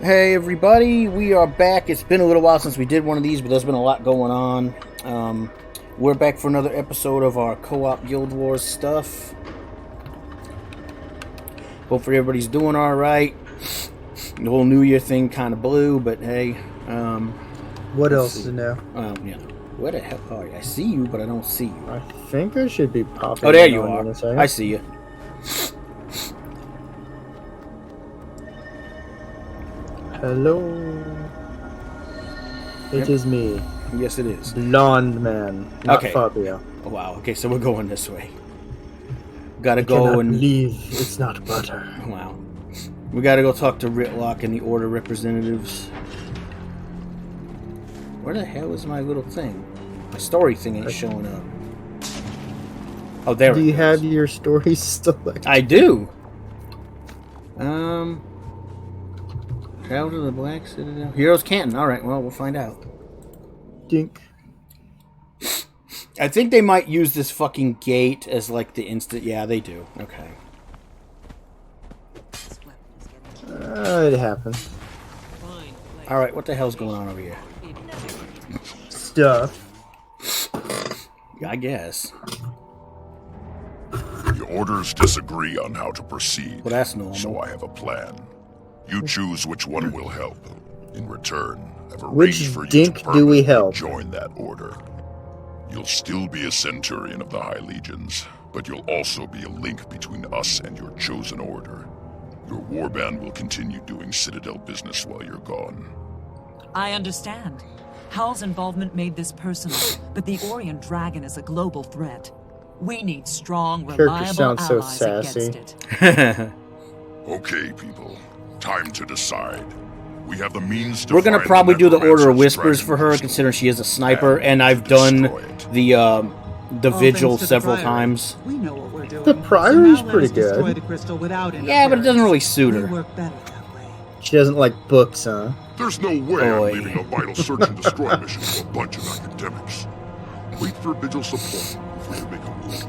Hey everybody, we are back. It's been a little while since we did one of these, but there's been a lot going on. We're back for another episode of our co-op Guild Wars stuff. Hopefully everybody's doing alright. The whole New Year thing kind of blew, but hey. What else is new? Yeah. Where the hell are you? I see you, but I don't see you. I think I should be popping. Oh, there you are. I see you. Hello. It is me. Yes, it is. Blonde man. Not Okay. Fabio. Oh, wow. Okay, so we're going this way. Gotta I go cannot and believe it's not butter. Wow. We gotta go talk to Ritlock and the Order representatives. Where the hell is my little thing? My story thing ain't showing up. Oh, there it is. Do you have your stories still? I do. Travel to the Black Citadel. Heroes Canton. Alright, well, we'll find out. Dink. I think they might use this fucking gate as like the instant. Yeah, they do. Okay. It happens. Alright, what the hell's going on over here? Stuff. I guess. The orders disagree on how to proceed. Well, that's normal. So I have a plan. You choose which one will help. In return, I've Which arranged for you dink to do we permanently help? join that order. You'll still be a Centurion of the High Legions, but you'll also be a link between us and your chosen order. Your warband will continue doing Citadel business while you're gone. I understand. Howl's involvement made this personal, but the Orient Dragon is a global threat. We need strong, reliable sounds so allies sassy. against it. Okay, people. Time to decide. We have the means to We're gonna find probably do the Order of Necromancer's Whispers dragon for her, crystal considering she is a sniper, and I've destroy done it. the vigil thanks to the several Priory. times. We know what we're doing. The Priory's now let pretty us destroy good. the crystal without Yeah, but it doesn't really suit We her. work better that way. She doesn't like books, huh? There's no way Boy. I'm leaving a vital search and destroy mission to a bunch of academics. Wait for vigil support before you make a move.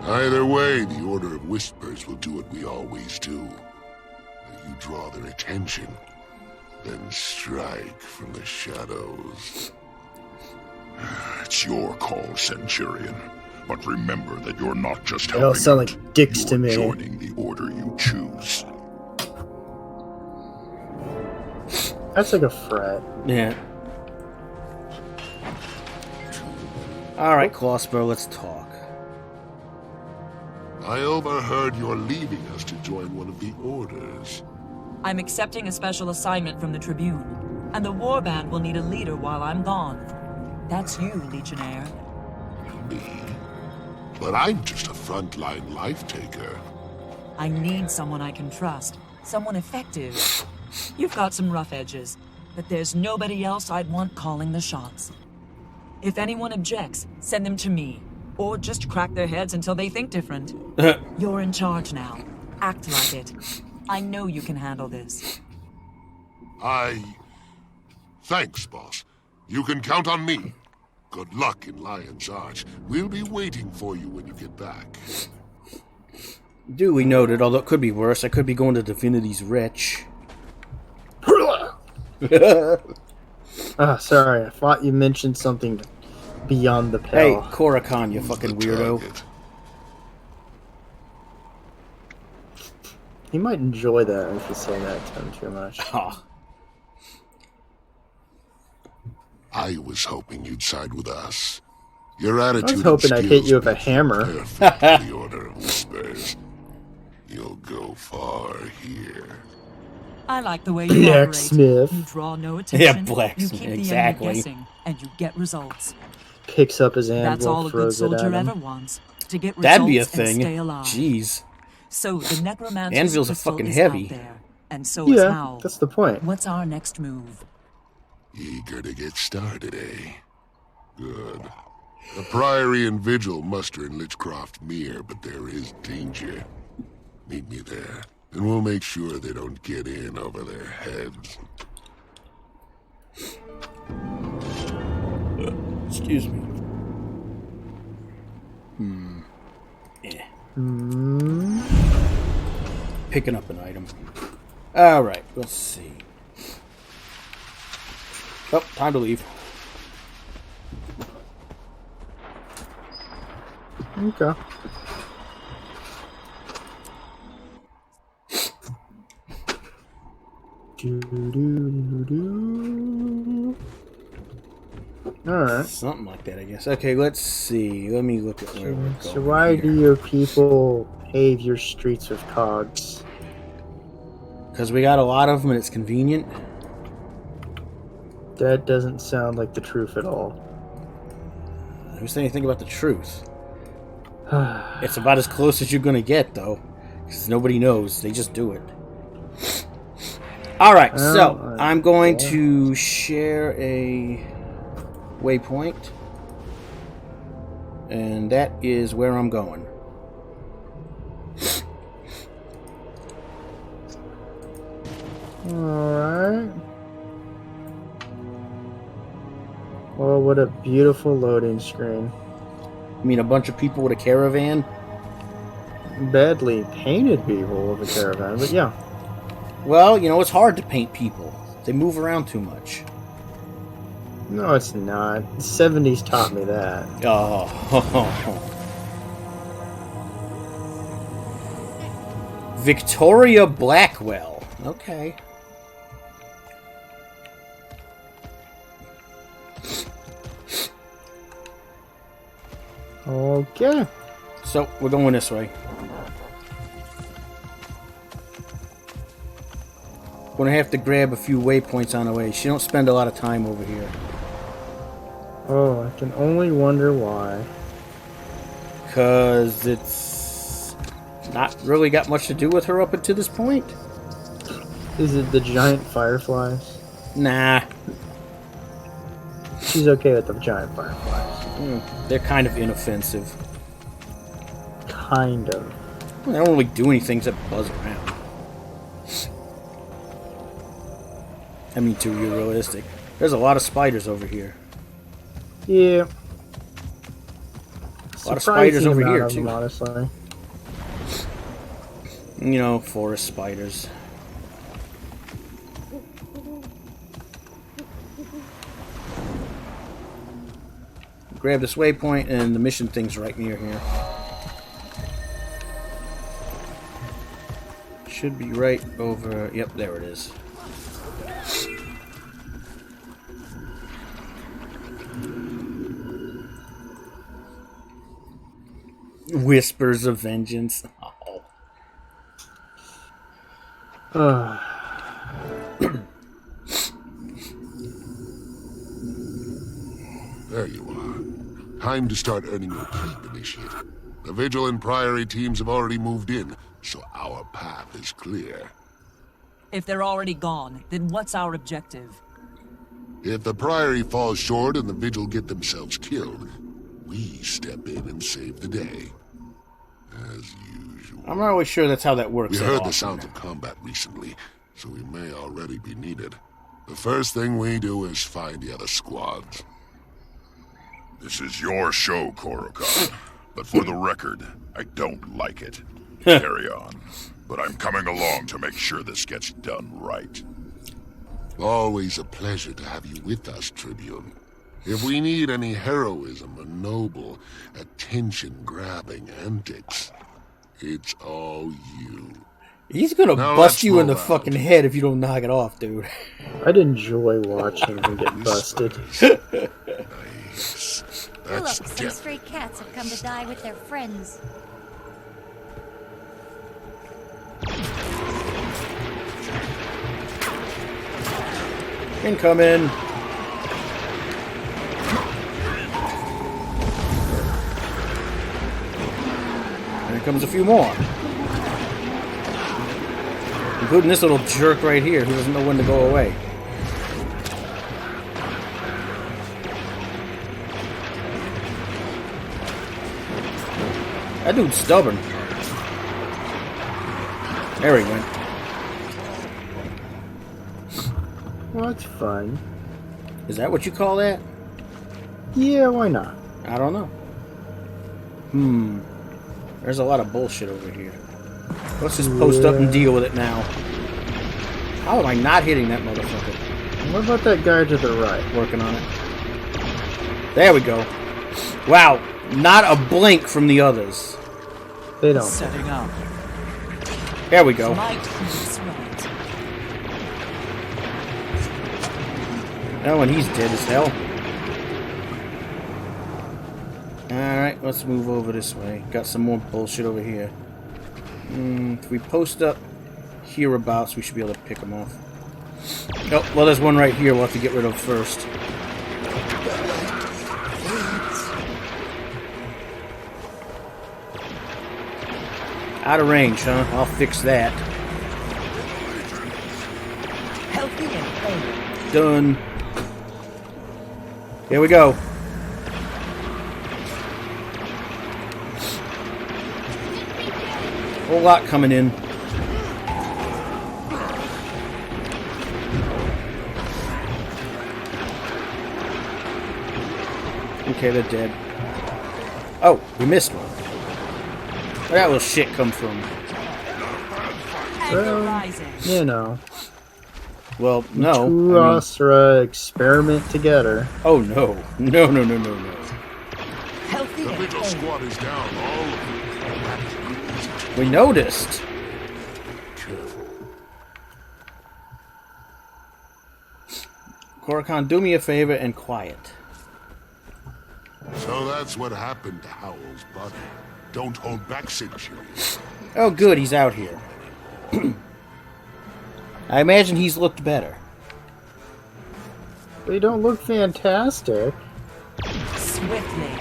Either way, the Order of Whispers will do what we always do. You draw their attention, then strike from the shadows. It's your call, Centurion. But remember that you're not just They all helping sound out, like dicks to you're me. joining the order you choose. That's like a fret. Yeah. Alright, Clawspur, let's talk. I overheard you're leaving us to join one of the orders. I'm accepting a special assignment from the Tribune, and the warband will need a leader while I'm gone. That's you, Legionnaire. Me? But I'm just a frontline life-taker. I need someone I can trust, someone effective. You've got some rough edges, but there's nobody else I'd want calling the shots. If anyone objects, send them to me, or just crack their heads until they think different. You're in charge now. Act like it. I know you can handle this. Thanks, boss. You can count on me. Good luck in Lion's Arch. We'll be waiting for you when you get back. Duly noted, although it could be worse. I could be going to Divinity's Rich. Sorry. I thought you mentioned something beyond the Hey, pale. Korakhan, you Who's fucking the weirdo. target? He might enjoy that if you say that to him too much. Oh, I was hoping you'd side with us. Your attitude I was hoping and I'd hit you with a skills hammer. perfect for the Order of Whispers. You'll go far here. I like the way you operate. Blacksmith. You draw no attention. blacksmith, You keep the exactly. enemy guessing, and you get results. Picks up his That's all anvil, a good throws it soldier at ever him. wants. To get results that'd be a and thing. stay alive. Jeez. So the necromancer's Anvils are crystal fucking is heavy. out there, and so is Yeah, Howl. that's the point. What's our next move? Eager to get started, eh? Good. The Priory and Vigil muster in Lichcroft Mere, but there is danger. Meet me there, and we'll make sure they don't get in over their heads. Excuse me. Yeah. Picking up an item. Alright, let's see. Oh, time to leave. Okay. Alright. Something like that, I guess. Okay, let's see. Let me look at where we're going. So why do your people pave your streets with cogs? Because we got a lot of them and it's convenient. That doesn't sound like the truth at all. Who's saying anything about the truth? It's about as close as you're going to get, though. Because nobody knows. They just do it. Alright, so I'm going to share a waypoint. And that is where I'm going. Alright. Well, what a beautiful loading screen. I mean, a bunch of people with a caravan. Badly painted people with a caravan, but yeah. Well, you know, it's hard to paint people. They move around too much. No, it's not. The 70s taught me that. Oh. Victoria Blackwell. Okay. Okay. So, we're going this way. Gonna have to grab a few waypoints on the way. She don't spend a lot of time over here. Oh, I can only wonder why. Because it's not really got much to do with her up until this point. Is it the giant fireflies? Nah. She's okay with the giant fireflies. They're kind of inoffensive. Kind of. They don't really do anything except buzz around. I mean, to be realistic. There's a lot of spiders over here. Yeah. A lot of spiders over here, too. Them, honestly. You know, forest spiders. Grab this waypoint, and the mission thing's right near here. Should be right over... Yep, there it is. Whispers of Vengeance. Oh. There you are. Time to start earning your keep, Initiate. The Vigil and Priory teams have already moved in, so our path is clear. If they're already gone, then what's our objective? If the Priory falls short and the Vigil get themselves killed, we step in and save the day. As usual. I'm not really sure that's how that works. We that heard often. the sounds of combat recently, so we may already be needed. The first thing we do is find the other squads. This is your show, Korokon. But for the record, I don't like it. Carry on. But I'm coming along to make sure this gets done right. Always a pleasure to have you with us, Tribune. If we need any heroism or noble, attention-grabbing antics, it's all you. He's gonna Now bust let's you in the roll out. fucking head if you don't knock it off, dude. I'd enjoy watching him get busted. Nice. That's Look, some death. stray cats have come to die with their friends. Incoming. And here comes a few more. Including this little jerk right here who doesn't know when to go away. That dude's stubborn. There he went. Well, that's fun. Is that what you call that? Yeah, why not? I don't know. There's a lot of bullshit over here. Let's just post up and deal with it now. How am I not hitting that motherfucker? What about that guy to the right? Working on it. There we go. Wow, not a blink from the others. They don't. Setting up. There we go. Might is right. Oh, and he's dead as hell. Alright, let's move over this way. Got some more bullshit over here. If we post up hereabouts, we should be able to pick them off. Oh, well, there's one right here we'll have to get rid of first. Out of range, huh? I'll fix that. Healthy and whole. Done. Here we go. Whole lot coming in. Okay, they're dead. Oh, we missed one. Where'd that little shit come from? Anger rising. You know. Well, no. Two I mean- Astra experiment together. oh, no. No, no, no, no, no. Healthy The and vigil whole. squad is down, all of you. We noticed. Careful. Korrikan, do me a favor and quiet. So that's what happened to Howl's body. Don't hold back centuries. Oh, good, he's out here. I imagine he's looked better. They don't look fantastic. Swiftly.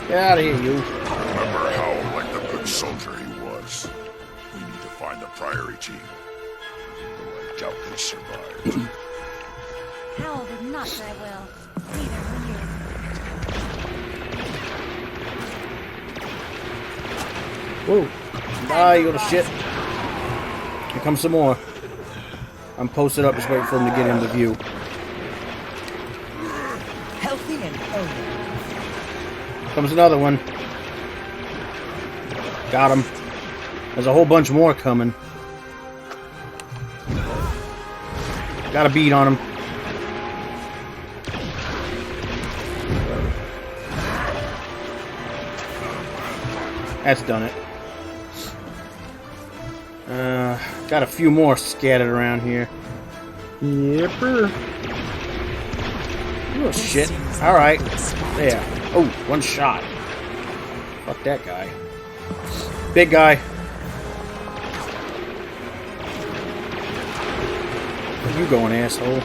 Get out of here, you. Remember Howl like the good soldier he was. We need to find the Priory team. Though I doubt they survived. Howl did not die well. Neither will you. Whoa. Ah, you little shit. Here comes some more. I'm posted up, just waiting for him to get into view. Healthy and whole. Comes another one. Got him. There's a whole bunch more coming. Got a beat on him. That's done it. Got a few more scattered around here. Yipper. Oh shit. Alright. There. Oh, one shot. Fuck that guy. Big guy. Where you going, asshole?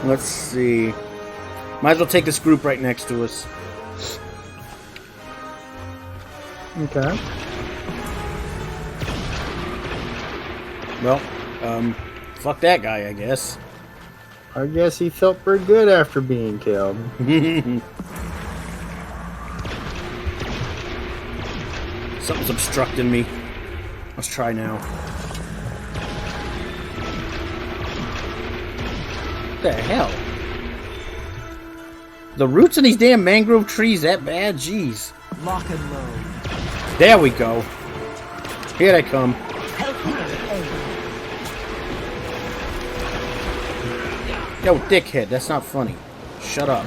Let's see. Might as well take this group right next to us. Okay. Well, fuck that guy, I guess. I guess he felt pretty good after being killed. Something's obstructing me. Let's try now. What the hell? The roots of these damn mangrove trees that bad? Jeez. Lock and load. There we go. Here they come. Healthy and whole. Yo, dickhead, that's not funny. Shut up.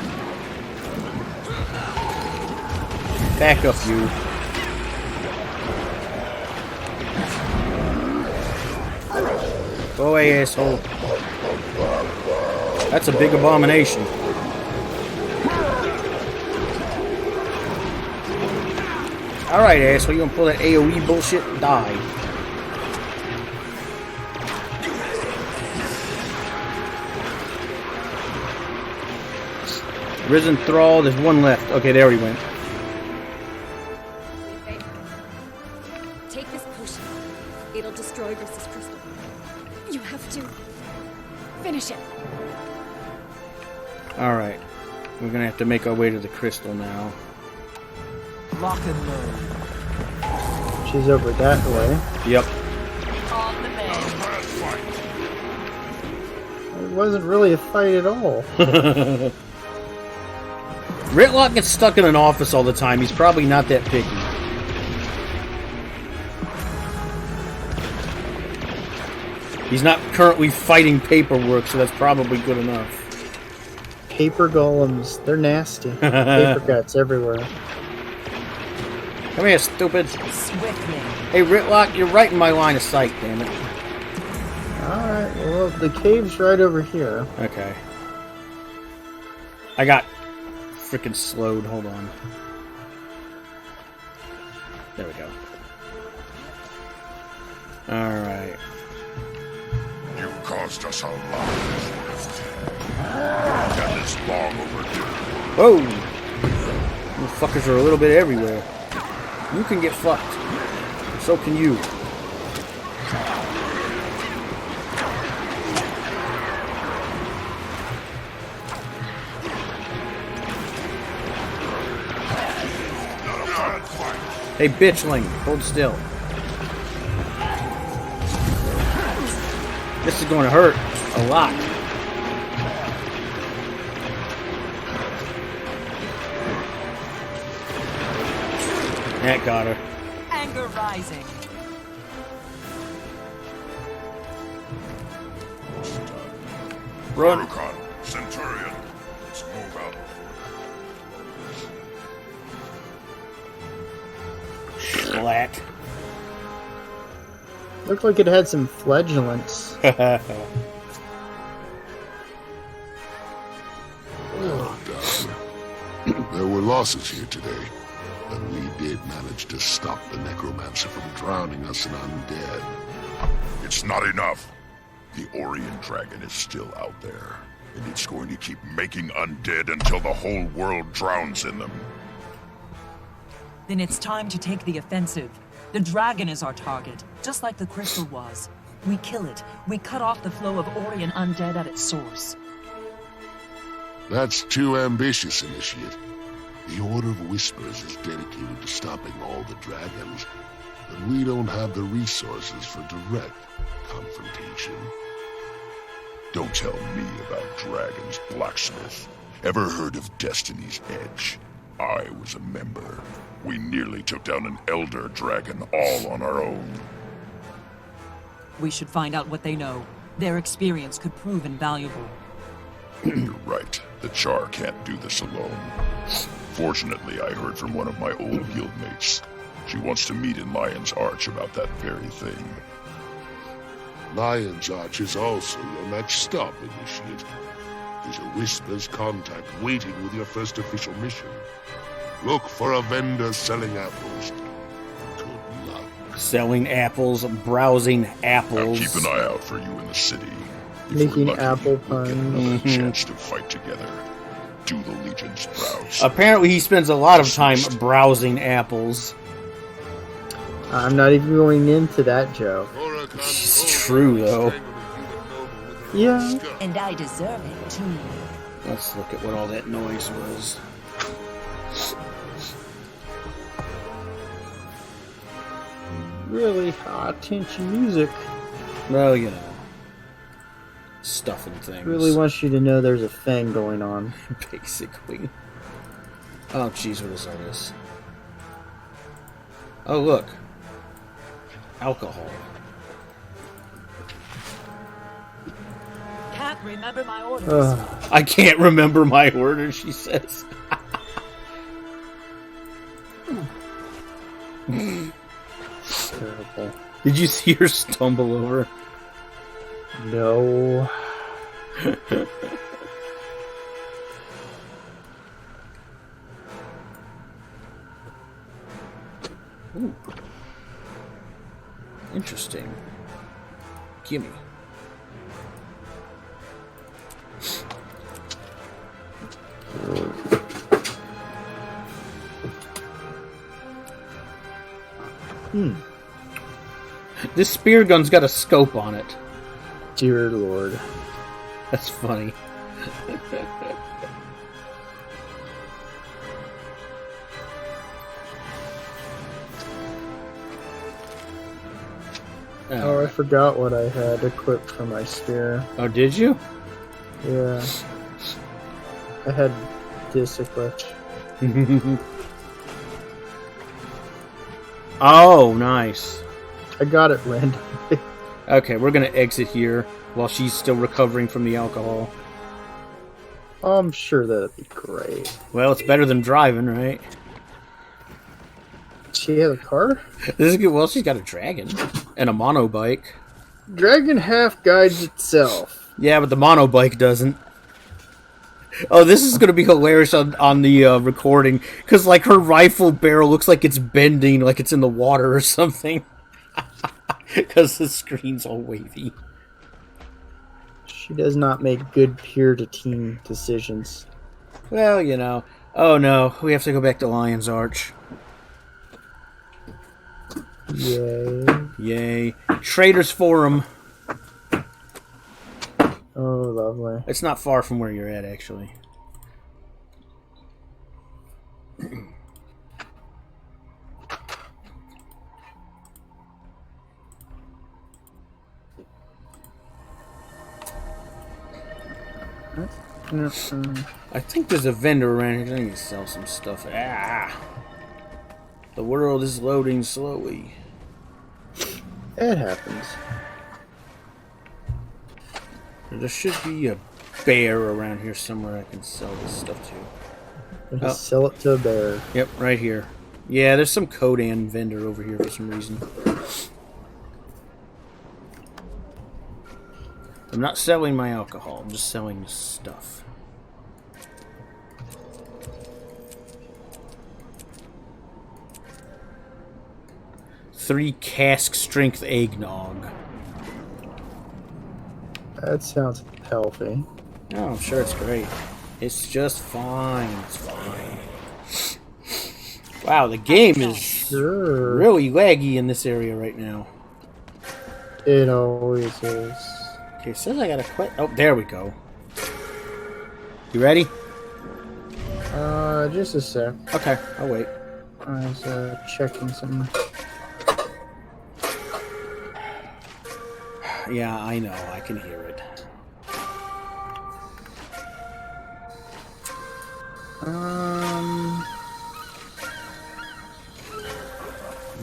Back up, you. Go away, asshole. That's a big abomination. Alright, asshole, you gonna pull that AoE bullshit? Die. Risen Thrall, there's one left. Okay, there he went. Take this potion. It'll destroy Gris's crystal. You have to finish it. Alright. We're gonna have to make our way to the crystal now. Lock and load. She's over that way. Yep. On the bed. It wasn't really a fight at all. Ritlock gets stuck in an office all the time. He's probably not that picky. He's not currently fighting paperwork, so that's probably good enough. Paper golems, they're nasty. Paper cuts everywhere. Come here, stupid. Swiftly. Hey, Ritlock, you're right in my line of sight, damn it. Alright, well, the cave's right over here. Okay. I got freaking slowed. Hold on. There we go. Alright. You caused us a lot. And it's long overdue. Whoa! You fuckers are a little bit everywhere. You can get fucked. So can you. Hey, bitchling, hold still. This is going to hurt a lot. That got her. Anger rising. Run. Rubicon, Centurion, let's move out. Splat. Looked like it had some flatulence. There were losses here today, but we did manage to stop the necromancer from drowning us in undead. It's not enough. The Orient Dragon is still out there, and it's going to keep making undead until the whole world drowns in them. Then it's time to take the offensive. The dragon is our target, just like the crystal was. We kill it. We cut off the flow of Orient undead at its source. That's too ambitious, Initiate. The Order of Whispers is dedicated to stopping all the dragons, but we don't have the resources for direct confrontation. Don't tell me about dragons, blacksmith. Ever heard of Destiny's Edge? I was a member. We nearly took down an elder dragon all on our own. We should find out what they know. Their experience could prove invaluable. You're right. The Charr can't do this alone. Fortunately, I heard from one of my old guildmates. She wants to meet in Lion's Arch about that very thing. Lion's Arch is also your next stop, Initiate. There's a Whispers contact waiting with your first official mission. Look for a vendor selling apples. Good luck. Selling apples, browsing I'll apples. keep an eye out for you in the city. If Making we're lucky, apple we'll get another puns. chance to fight together. Do the Legion's proud. Apparently he spends a lot of time browsing apples. I'm not even going into that joke. It's true, though. Yeah. And I deserve it, too. Let's look at what all that noise was. Really high-tension music. Well, you know. Stuff and things. Really wants you to know there's a thing going on. Basically. Oh, jeez, what is all this? Oh, look. Alcohol. Can't remember my orders. I can't remember my order, she says. Terrible. Did you see her stumble over? No. Ooh. Interesting. Gimme. This spear gun's got a scope on it. Dear Lord. That's funny. Oh, I forgot what I had equipped for my spear. Oh, did you? Yeah. I had this equipped. Oh, nice. I got it, Lynn. Okay, we're gonna exit here while she's still recovering from the alcohol. I'm sure that'd be great. Well, it's better than driving, right? She has a car? This is good. Well, she's got a dragon and a monobike. Dragon half guides itself. Yeah, but the monobike doesn't. Oh, this is going to be hilarious on the recording, because, like, her rifle barrel looks like it's bending, like it's in the water or something. Because the screen's all wavy. She does not make good peer-to-team decisions. Well, you know. Oh, no. We have to go back to Lion's Arch. Yay. Yay. Traders Forum. Oh, lovely. It's not far from where you're at, actually. I think there's a vendor around here. I need to sell some stuff. Ah! The world is loading slowly. It happens. There should be a bear around here somewhere I can sell this stuff to. Just sell it to a bear. Yep, right here. Yeah, there's some Kodan vendor over here for some reason. I'm not selling my alcohol, I'm just selling the stuff. Three cask strength eggnog. That sounds healthy. Oh, I'm sure it's great. It's just fine. It's fine. Wow, the game is Sure. really laggy in this area right now. It always is. Okay, it says I gotta quit. Oh, there we go. You ready? Just a sec. Okay, I'll wait. I was checking some. Yeah, I know. I can hear it.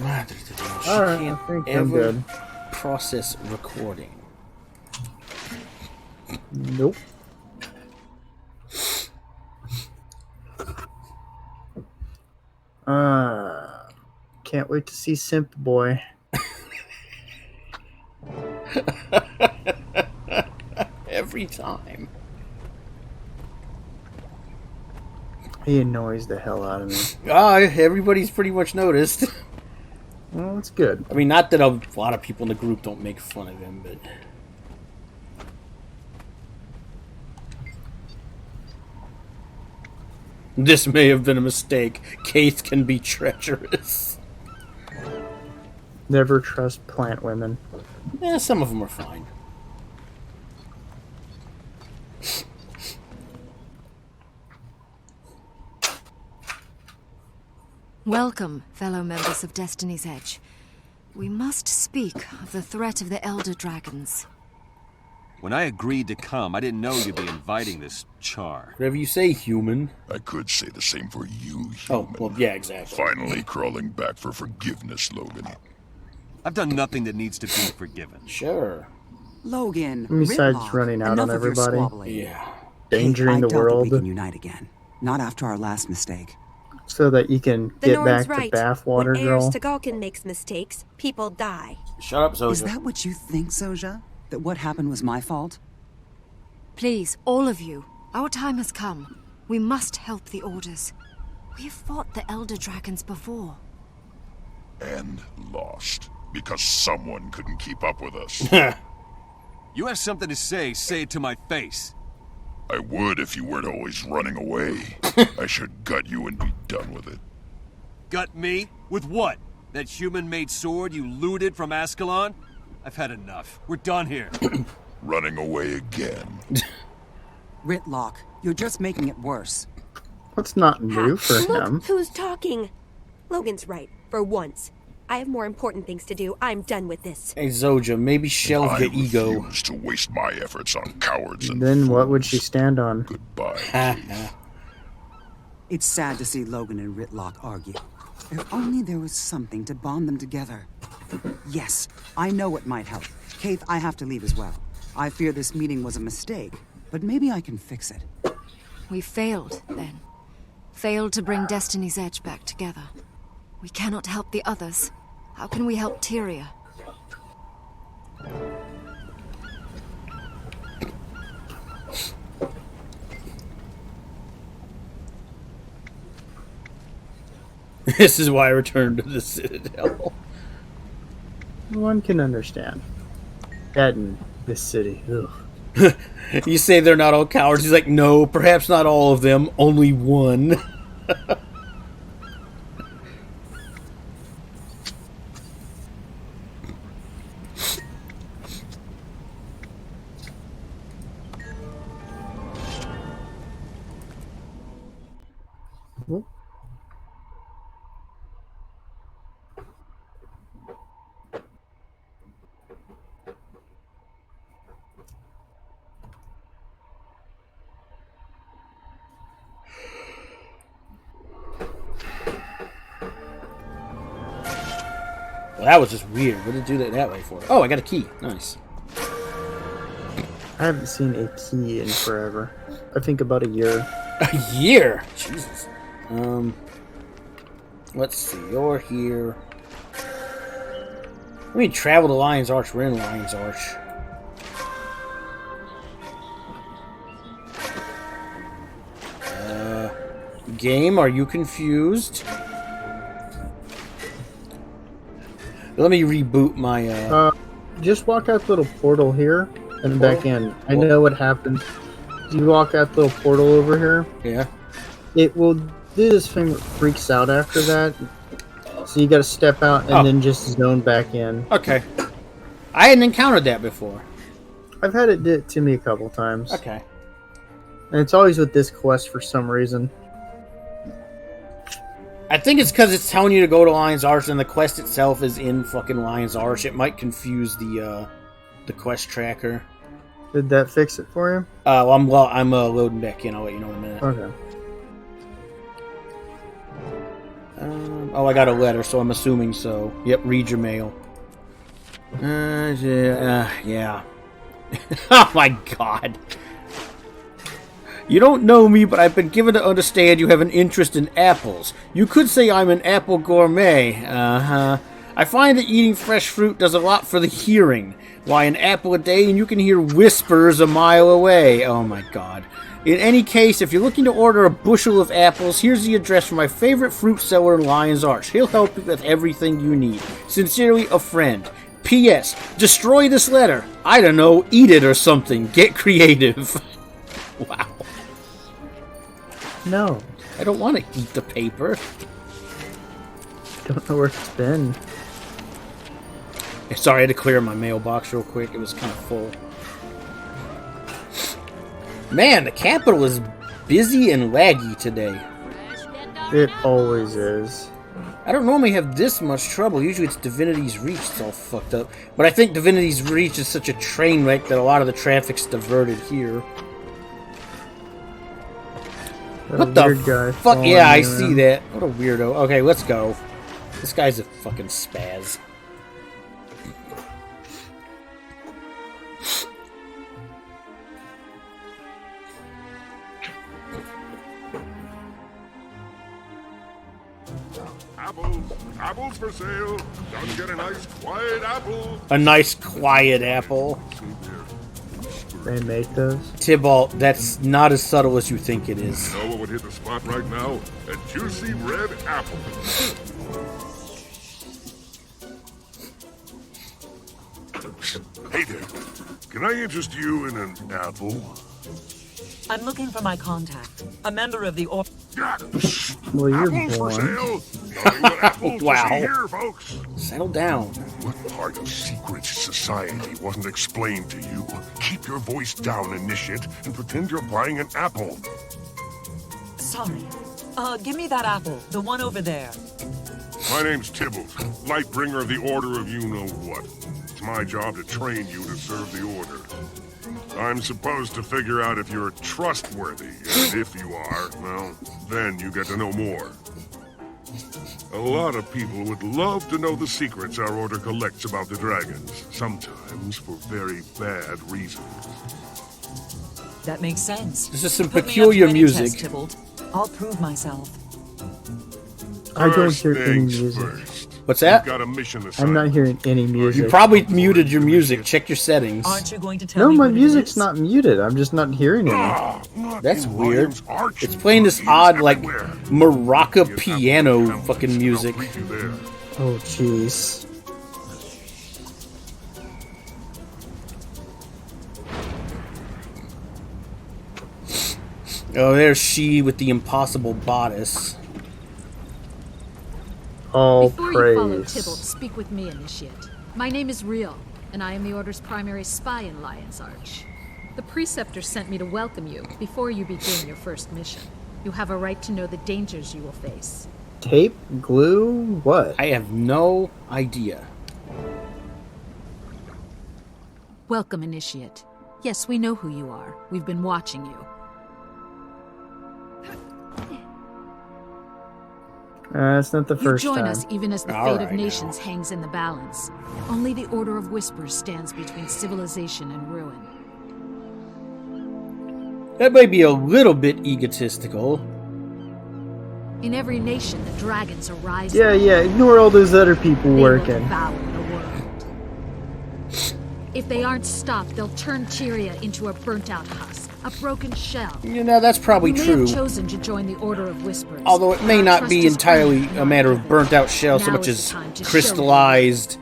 Madre de Dios, Alright, she I can't think I'm ever good. process recording. Nope. Can't wait to see Simp Boy. Every time. He annoys the hell out of me. Ah, everybody's pretty much noticed. Well, it's good. I mean, not that a lot of people in the group don't make fun of him, but... This may have been a mistake. Kaith can be treacherous. Never trust plant women. Yeah, some of them are fine. Welcome, fellow members of Destiny's Edge. We must speak of the threat of the Elder Dragons. When I agreed to come, I didn't know you'd be inviting this Charr. Whatever you say, human. I could say the same for you, human. Oh, well, yeah, exactly. Finally crawling back for forgiveness, Logan. I've done nothing that needs to be forgiven. Sure. Logan, Besides Ridlock, running out enough on of your everybody. squabbling. Yeah. Endangering I the doubt that world. we can unite again. Not after our last mistake. So that you can The get Norn's back right. to bathwater, when heirs girl. to Galkin makes mistakes, people die. Shut up, Zoja. Is that what you think, Zoja? That what happened was my fault? Please, all of you, our time has come. We must help the Orders. We have fought the Elder Dragons before. And lost. Because someone couldn't keep up with us. You have something to say it to my face. I would if you weren't always running away. I should gut you and be done with it. Gut me? With what? That human-made sword you looted from Ascalon? I've had enough. We're done here. Running away again. Ridlock, you're just making it worse. What's not new for him? Look who's talking. Logan's right, for once. I have more important things to do. I'm done with this. Hey, Zoja, maybe shelve I your ego. refuse to waste my efforts on cowards and Then what would she fools. stand on? Goodbye. It's sad to see Logan and Ritlock argue. If only there was something to bond them together. Yes, I know what might help. Kate, I have to leave as well. I fear this meeting was a mistake, but maybe I can fix it. We failed, then. Failed to bring Destiny's Edge back together. We cannot help the others. How can we help Tyria? This is why I returned to the Citadel. One can understand. That in this city. Ugh. You say they're not all cowards. He's like, no, perhaps not all of them. Only one. Well, that was just weird. What did it do that way for? Oh, I got a key. Nice. I haven't seen a key in forever. I think about a year. A year? Jesus. Let's see. You're here. I mean, travel to Lion's Arch. We're in Lion's Arch. Game, are you confused? Let me reboot my, Just walk out the little portal here and back in. I know what happens. You walk out the little portal over here. Yeah. It will do this thing that freaks out after that. So you gotta step out and then just zone back in. Okay. I hadn't encountered that before. I've had it do it to me a couple times. Okay. And it's always with this quest for some reason. I think it's because it's telling you to go to Lion's Arch and the quest itself is in fucking Lion's Arch. It might confuse the quest tracker. Did that fix it for you? Well, I'm loading back in. I'll let you know in a minute. Okay. Oh, I got a letter, so I'm assuming so. Yep, read your mail. Yeah. Oh my god. You don't know me, but I've been given to understand you have an interest in apples. You could say I'm an apple gourmet. I find that eating fresh fruit does a lot for the hearing. Why, an apple a day and you can hear whispers a mile away. Oh my god. In any case, if you're looking to order a bushel of apples, here's the address for my favorite fruit seller in Lion's Arch. He'll help you with everything you need. Sincerely, a friend. P.S. Destroy this letter. I don't know, eat it or something. Get creative. Wow. No. I don't want to eat the paper. Don't know where it's been. Sorry, I had to clear my mailbox real quick. It was kind of full. Man, the capital is busy and laggy today. It always is. I don't normally have this much trouble. Usually it's Divinity's Reach. It's all fucked up. But I think Divinity's Reach is such a train wreck that a lot of the traffic's diverted here. What the fuck? Yeah, I see that. What a weirdo. Okay, let's go. This guy's a fucking spaz. Apples for sale. Don't get a nice quiet apple. A nice quiet apple. They make those? Tybalt, that's not as subtle as you think it is. You know what would hit the spot right now? A juicy red apple. Hey there. Can I interest you in an apple? I'm looking for my contact. A member of the Well, you're apples for born. sale. Nothing but apples to Wow. see here, folks. Settle down. What part of secret society wasn't explained to you? Keep your voice down, initiate, and pretend you're buying an apple. Sorry. Give me that apple. The one over there. My name's Tybalt, Lightbringer of the Order of You-Know-What. It's my job to train you to serve the Order. I'm supposed to figure out if you're trustworthy, and if you are, well, then you get to know more. A lot of people would love to know the secrets our order collects about the dragons, sometimes for very bad reasons. That makes sense. This is some Put me up peculiar to any music. test, Tybalt. I'll prove myself. I don't First hear any things music. first. What's that? We've got a mission assigned. I'm not hearing any music. You probably muted your music. Check your settings. Aren't you going to tell No, me my what it music's is? not muted. I'm just not hearing any. Not That's in weird. Williams Arch. It's playing this odd, like, maraca piano fucking music. I'll greet you there. Oh, jeez. Oh, there's she with the impossible bodice. All Before you follow praise. Tybalt, speak with me, Initiate. My name is Riel, and I am the Order's primary spy in Lion's Arch. The Preceptor sent me to welcome you before you begin your first mission. You have a right to know the dangers you will face. Tape? Glue? What? I have no idea. Welcome, Initiate. Yes, we know who you are. We've been watching you. That's not the You first join time. us even as the All fate right of nations hangs in the balance. Only the Order of Whispers stands between civilization and ruin. That might be a little bit egotistical. In every nation, the dragons are rising. Yeah, ignore all those other people They will working. devour the world. If they aren't stopped, they'll turn Tyria into a burnt-out husk, a broken shell. You know, that's probably You may true. have chosen to join the Order of Whispers. Although it may Our not trust be is entirely earned, a matter of burnt out shell so Now much is as the time to show crystallized,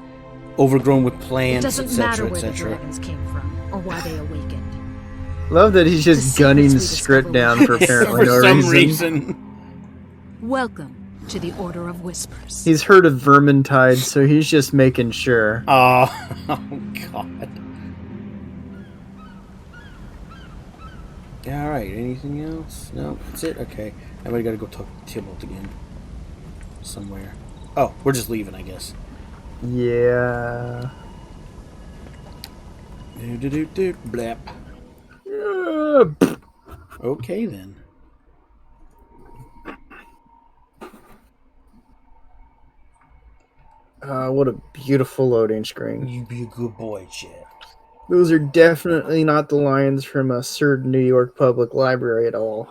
overgrown with It plants, doesn't matter etc., where the etc. dragons came from or why they awakened. Love that he's just The gunning the secrets we script discover down for will apparently For no some reason. reason. Welcome to the Order of Whispers. He's heard of Vermintide, so he's just making sure. Oh, God. Alright, anything else? No, that's it? Okay. Now we gotta go talk to Tybalt again. Somewhere. Oh, we're just leaving, I guess. Yeah. Do-do-do-do, blap. Okay, then. What a beautiful loading screen. You be a good boy, Jet. Those are definitely not the lines from a certain New York Public Library at all.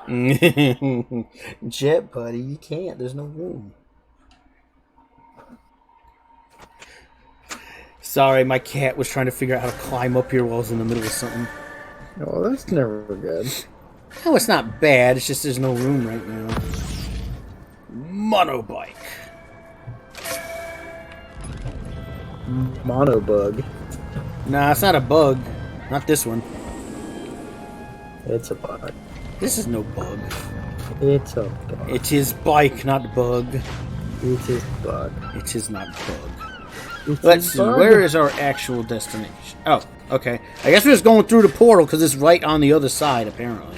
Jet, buddy, you can't. There's no room. Sorry, my cat was trying to figure out how to climb up here while I was in the middle of something. Oh, that's never good. No, it's not bad. It's just there's no room right now. Monobike. Monobug. Nah, it's not a bug. Not this one. It's a bug. This is no bug. It's a bug. It is bike, not bug. It is bug. It is not bug. It's Let's a see. bug. Where is our actual destination? Oh, okay. I guess we're just going through the portal because it's right on the other side, apparently.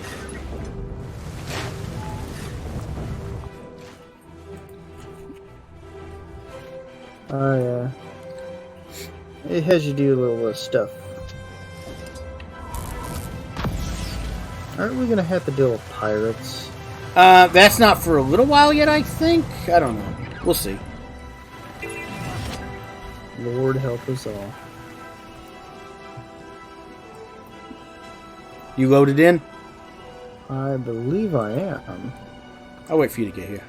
Oh, yeah. It has you do a little stuff. Aren't we gonna have to deal with pirates? That's not for a little while yet, I think. I don't know. We'll see. Lord help us all. You loaded in? I believe I am. I'll wait for you to get here.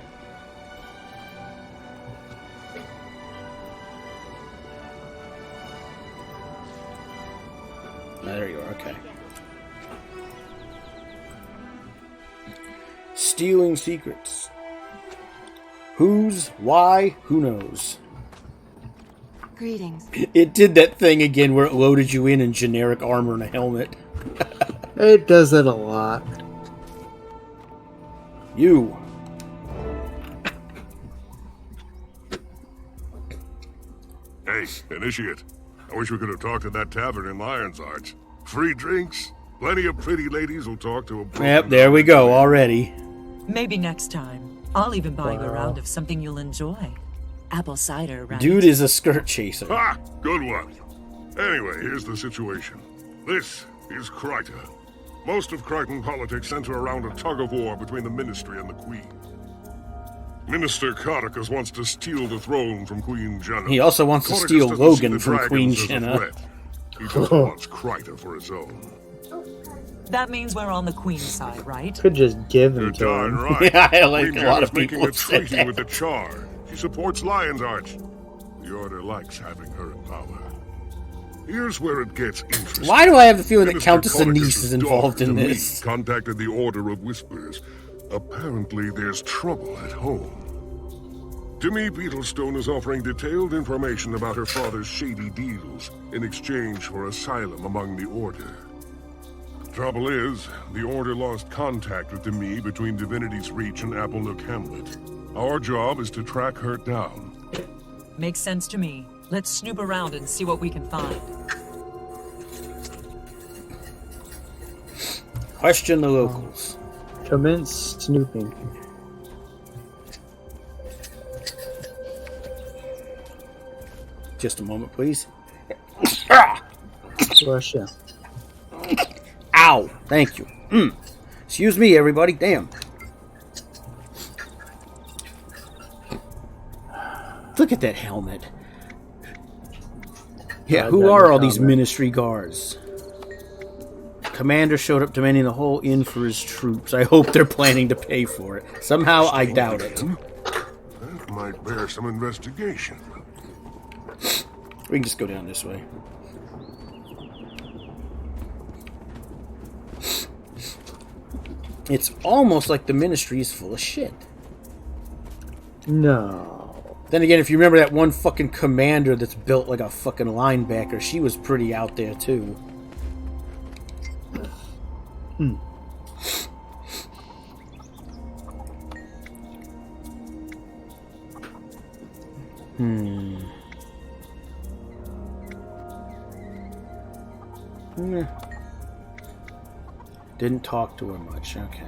There you are, okay. Stealing secrets. Whose, why, who knows? Greetings. It did that thing again where it loaded you in generic armor and a helmet. It does that a lot. You. Hey, Initiate. I wish we could have talked at that tavern in Lion's Arch. Free drinks, plenty of pretty ladies will talk to a... Yep, there we go, already. Maybe next time. I'll even buy you a Wow. round of something you'll enjoy. Apple cider, right? Dude is a skirt chaser. Ha! Good one. Anyway, here's the situation. This is Kryta. Most of Crichton politics center around a tug-of-war between the Ministry and the Queen. Minister Codicus wants to steal the throne from Queen Jenna. He also wants to steal Logan from Queen Jenna. He just wants Kryta for his own. That means we're on the Queen's side, right? Could just give him to him. Right. Yeah, I like Queen a lot of Jenna's people making a said treaty that. with the Charr. She supports Lion's Arch. The Order likes having her in power. Here's where it gets interesting. Why do I have the feeling that Minister Countess Anise Codicus's is involved daughter, in Demmi, this? contacted the Order of Whispers. Apparently, there's trouble at home. Demmi Beetlestone is offering detailed information about her father's shady deals in exchange for asylum among the Order. Trouble is, the Order lost contact with Demmi between Divinity's Reach and Applenook Hamlet. Our job is to track her down. Makes sense to me. Let's snoop around and see what we can find. Question the locals. Commence snooping. Just a moment, please. Bless you. Ow! Thank you. Excuse me, everybody. Damn. Look at that helmet. Yeah, who are all these ministry guards? Commander showed up demanding the whole inn for his troops. I hope they're planning to pay for it. Somehow, I doubt it. That might bear some investigation. We can just go down this way. It's almost like the ministry is full of shit. No. Then again, if you remember that one fucking commander that's built like a fucking linebacker, she was pretty out there too. Didn't talk to her much, okay.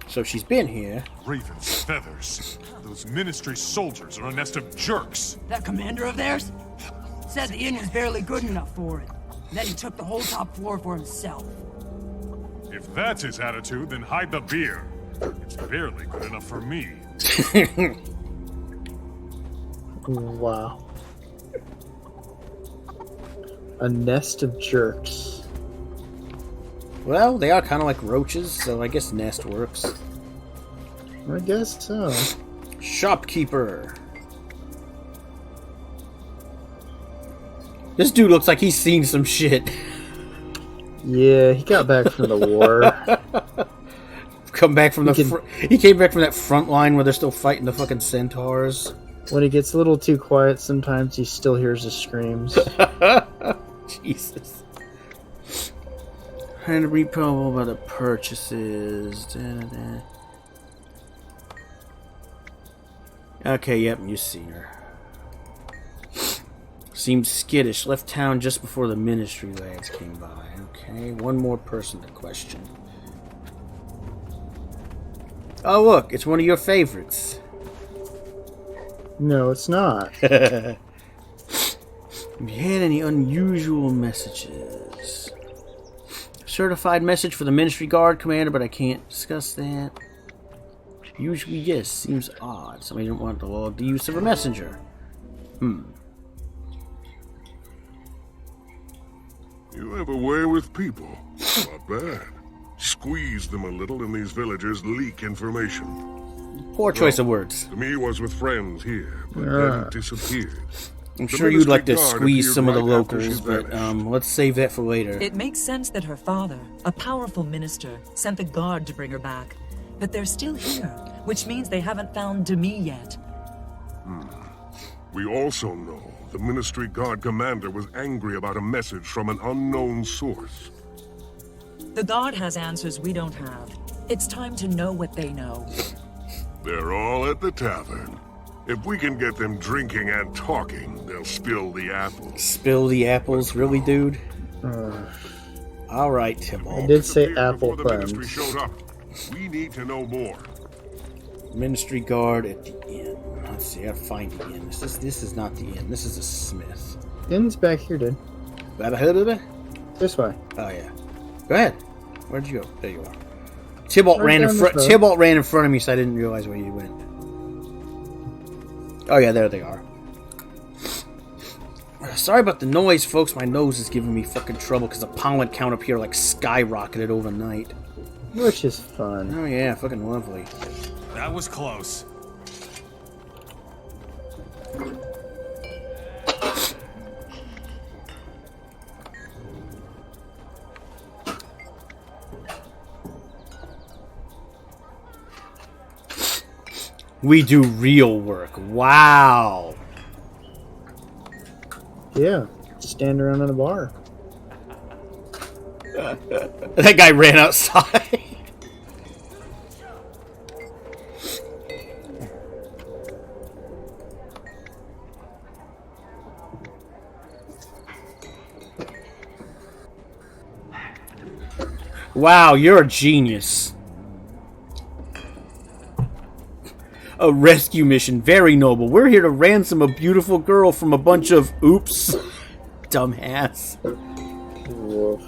So she's been here. Raven's feathers. Those ministry soldiers are a nest of jerks. That commander of theirs said the inn was barely good enough for it. Then he took the whole top floor for himself. If that's his attitude, then hide the beer. It's barely good enough for me. Wow. A nest of jerks. Well, they are kind of like roaches, so I guess nest works. I guess so. Shopkeeper. This dude looks like he's seen some shit. Yeah, he got back from the war. Come back from he came back from that front line where they're still fighting the fucking centaurs. When he gets a little too quiet, sometimes he still hears the screams. Jesus. Trying to read probable by the purchases. Da-da-da. Okay, yep, you see her. Seems skittish. Left town just before the ministry lads came by. Okay, one more person to question. Oh, look, it's one of your favorites. No, it's not. Have you had any unusual messages? Certified message for the ministry guard commander, but I can't discuss that. Usually, yes. Seems odd. Somebody didn't want to log the use of a messenger. You have a way with people. Not bad. Squeeze them a little and these villagers leak information. Poor choice of words. To me was with friends here, but then disappeared. I'm sure you'd like to squeeze some of the locals, but let's save that for later. It makes sense that her father, a powerful minister, sent the guard to bring her back. But they're still here, which means they haven't found Demmi yet. We also know the Ministry Guard commander was angry about a message from an unknown source. The guard has answers we don't have. It's time to know what they know. They're all at the tavern. If we can get them drinking and talking, they'll spill the apples. Spill the apples? Really, dude? Alright, Tybalt. I did say apple the friends. ministry showed up. We need to know more. Ministry guard at the inn. Let's see, I gotta find the inn. This is not the inn. This is a smith. Inn's back here, dude. That a head of it? This way. Oh yeah. Go ahead. Where'd you go? There you are. Tybalt Right ran in down front. this road. Tybalt ran in front of me, so I didn't realize where you went. Oh yeah, there they are. Sorry about the noise, folks. My nose is giving me fucking trouble because the pollen count up here like skyrocketed overnight. Which is fun. Oh yeah, fucking lovely. That was close. We do real work. Wow. Yeah. Stand around in a bar. That guy ran outside. Wow, you're a genius. A rescue mission, very noble. We're here to ransom a beautiful girl from a bunch of oops, dumbass. Woof.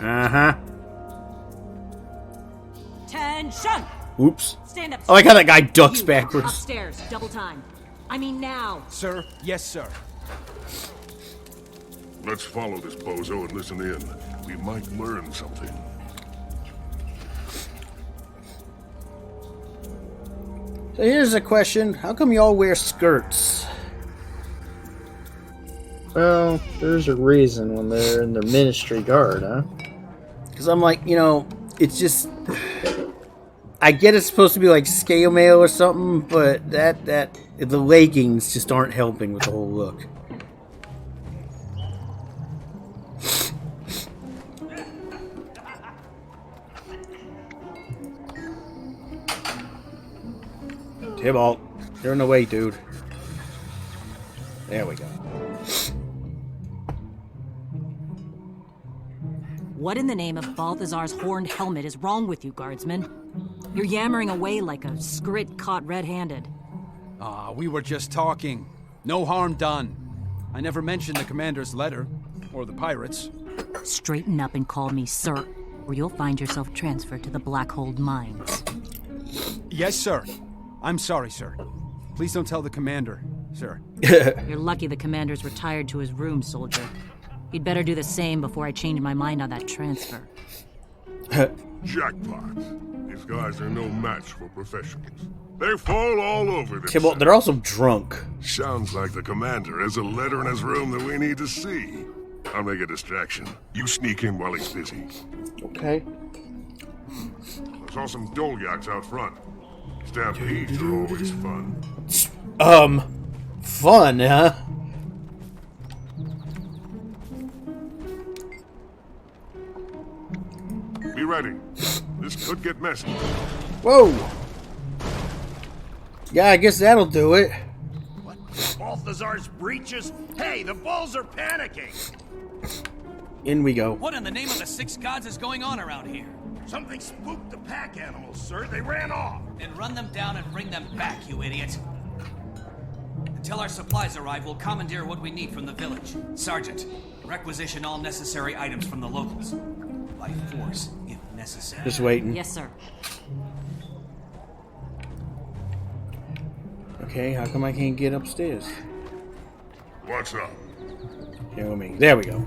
Uh-huh. Tension! Oops. Stand up. I like how that guy ducks backwards. Upstairs, double time. I mean now. Sir? Yes, sir. Let's follow this bozo and listen in. We might learn something. So here's a question. How come y'all wear skirts? Well, there's a reason when they're in their ministry guard, huh? Because I'm like, you know, it's just... I get it's supposed to be like scale mail or something, but the leggings just aren't helping with the whole look. Tybalt, you're in the way, dude. There we go. What in the name of Balthazar's horned helmet is wrong with you, guardsmen? You're yammering away like a skrit caught red-handed. We were just talking. No harm done. I never mentioned the commander's letter, or the pirates. Straighten up and call me sir, or you'll find yourself transferred to the Blackhold mines. Yes, sir. I'm sorry, sir. Please don't tell the commander, sir. You're lucky the commander's retired to his room, soldier. You'd better do the same before I change my mind on that transfer. Jackpot. These guys are no match for professionals. They fall all over this. Tybalt, they're also drunk. Sounds like the commander has a letter in his room that we need to see. I'll make a distraction. You sneak in while he's busy. Okay. I saw some Dolyaks out front. Stampedes are always fun. Fun, huh? Be ready. This could get messy. Whoa! Yeah, I guess that'll do it. What? Balthazar's breeches? Hey, the bulls are panicking! In we go. What in the name of the six gods is going on around here? Something spooked the pack animals, sir. They ran off. Then run them down and bring them back, you idiot. Until our supplies arrive, we'll commandeer what we need from the village. Sergeant, requisition all necessary items from the locals. By force, if necessary. Just waiting. Yes, sir. Okay, how come I can't get upstairs? What's up? Here with me. There we go.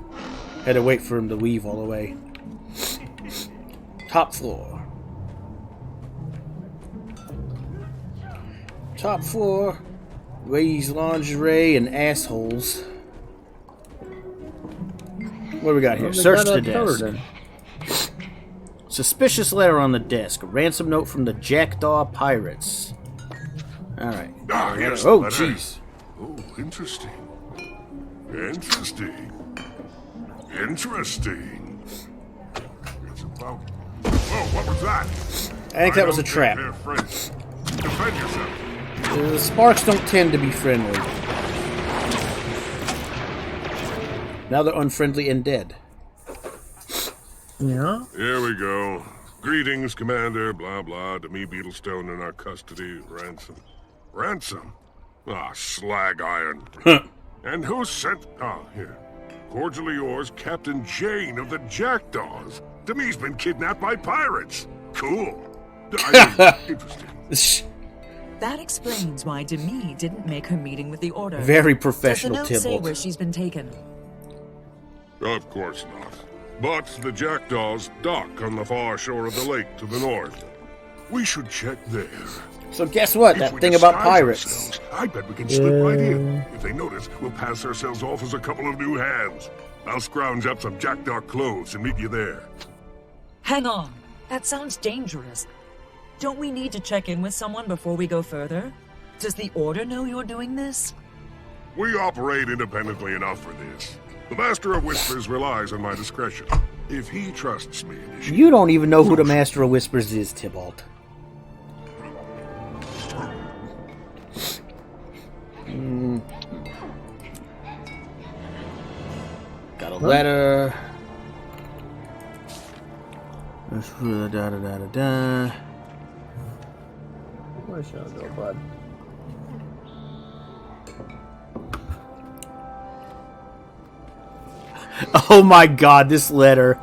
Had to wait for him to leave all the way. Top floor. Top floor. Ladies' lingerie and assholes. What do we got here? Search the desk. Suspicious letter on the desk. A ransom note from the Jackdaw Pirates. Alright. Yes, oh, jeez. Oh, interesting. Interesting. Interesting. It's about... Whoa, what was that? I think that was a trap. They're friends. Defend yourself. The sparks don't tend to be friendly. Now they're unfriendly and dead. Yeah. Here we go. Greetings, Commander, blah blah, Demmi Beetlestone in our custody, ransom. Ransom? Ah, slag iron. And who sent... Ah, here. Cordially yours, Captain Jane of the Jackdaws. Demmi's been kidnapped by pirates. Cool. Interesting. That explains why Demmi didn't make her meeting with the Order. Very professional, Does the note say Tybalt. where she's been taken? Of course not. But the Jackdaws dock on the far shore of the lake to the north. We should check there. So guess what? If That we thing about disguise pirates. ourselves, I bet we can slip right in. If they notice, we'll pass ourselves off as a couple of new hands. I'll scrounge up some jackdaw clothes and meet you there. Hang on. That sounds dangerous. Don't we need to check in with someone before we go further? Does the Order know you're doing this? We operate independently enough for this. The Master of Whispers relies on my discretion. If he trusts me... You don't even know who the Master of Whispers is, Tybalt. Got a letter. Where shall I go, bud? Oh my god, this letter.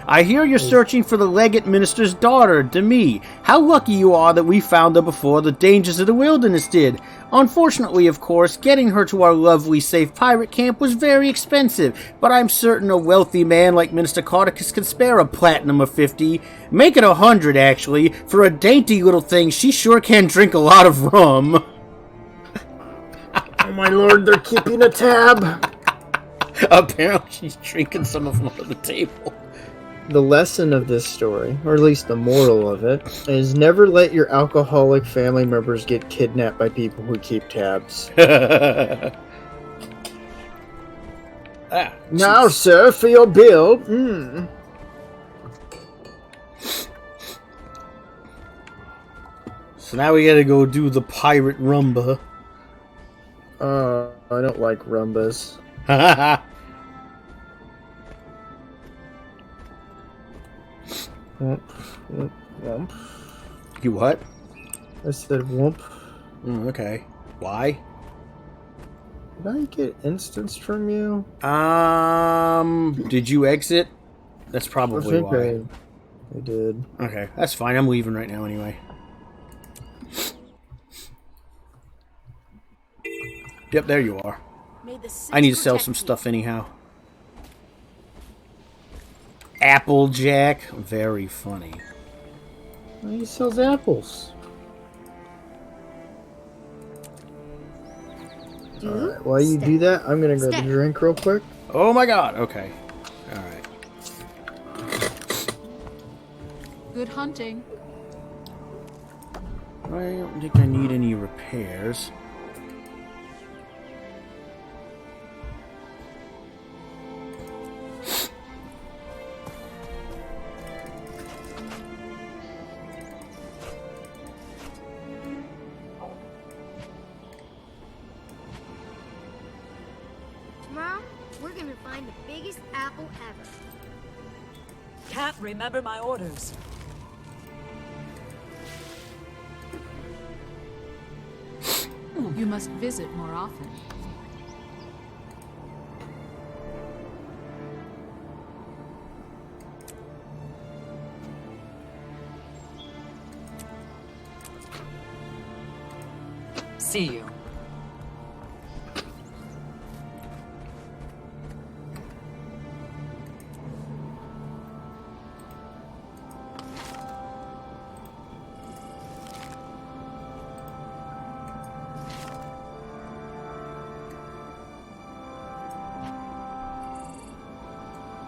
I hear you're searching for the Legate Minister's daughter, Demmi. How lucky you are that we found her before the dangers of the wilderness did. Unfortunately, of course, getting her to our lovely, safe pirate camp was very expensive, but I'm certain a wealthy man like Minister Cardicus can spare a platinum of 50. Make it 100, actually. For a dainty little thing, she sure can drink a lot of rum. Oh my lord, they're keeping a tab. Apparently she's drinking some of them under the table. The lesson of this story, or at least the moral of it, is never let your alcoholic family members get kidnapped by people who keep tabs. Now, sir, for your bill. So now we gotta go do the pirate rumba. I don't like rumbas. Whoomp. You what? I said whoomp. Okay. Why? Did I get instance from you? Did you exit? That's probably why. I did. Okay, that's fine. I'm leaving right now anyway. Yep, there you are. I need to sell some stuff anyhow. Applejack. Very funny. He sells apples. Alright, while you do that, I'm gonna grab a drink real quick. Oh my god, okay. Alright. Good hunting. I don't think I need any repairs. Tomorrow, we're gonna find the biggest apple ever. Can't remember my orders. You must visit more often. See you.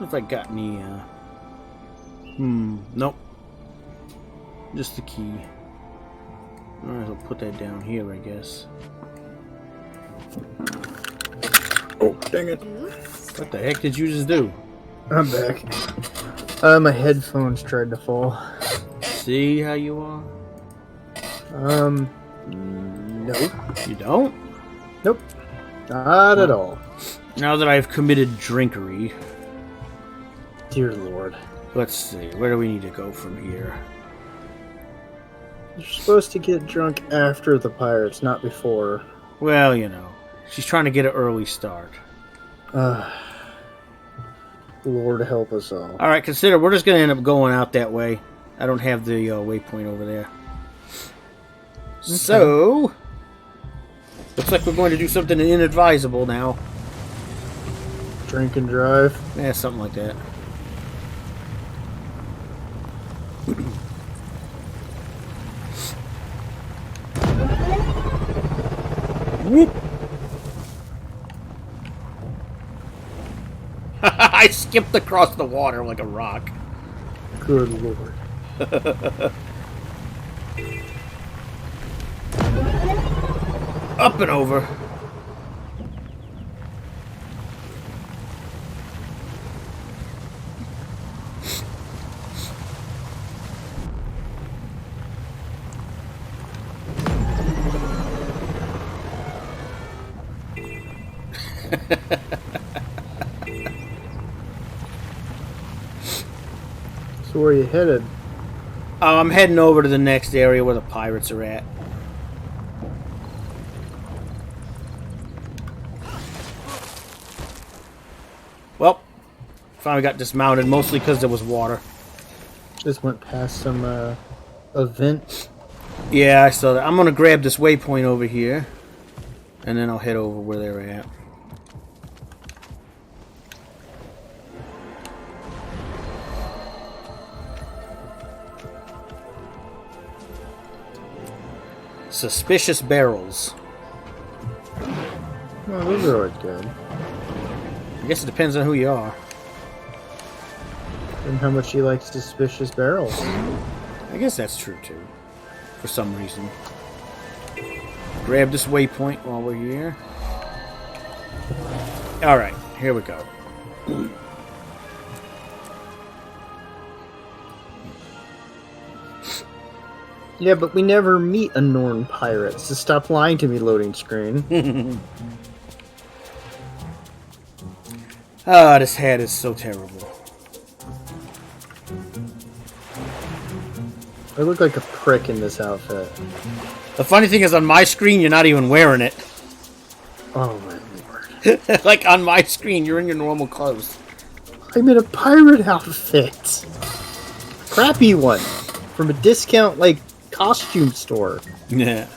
If I got any, nope. Just the key. Alright, I'll put that down here, I guess. Oh, dang it. What the heck did you just do? I'm back. My headphones tried to fall. See how you are? Nope. You don't? Nope. Not at all. Now that I've committed drinkery. Dear Lord. Let's see. Where do we need to go from here? You're supposed to get drunk after the pirates, not before. Well, you know. She's trying to get an early start. Lord help us all. Alright, consider we're just going to end up going out that way. I don't have the waypoint over there. Okay. So, looks like we're going to do something inadvisable now. Drink and drive? Yeah, something like that. Whoop! I skipped across the water like a rock. Good lord. Up and over. So where are you headed? I'm heading over to the next area where the pirates are at. Well, finally got dismounted, mostly because there was water. Just went past some event. Yeah, I saw that. I'm going to grab this waypoint over here, and then I'll head over where they're at. Suspicious barrels. Well, those are always good. I guess it depends on who you are. And how much you like suspicious barrels. I guess that's true, too. For some reason. Grab this waypoint while we're here. Alright, here we go. Yeah, but we never meet a Norn pirate, so stop lying to me, loading screen. Ah, this hat is so terrible. I look like a prick in this outfit. The funny thing is, on my screen, you're not even wearing it. Oh my lord. Like, on my screen, you're in your normal clothes. I'm in a pirate outfit. Crappy one. From a discount, like, costume store. Yeah.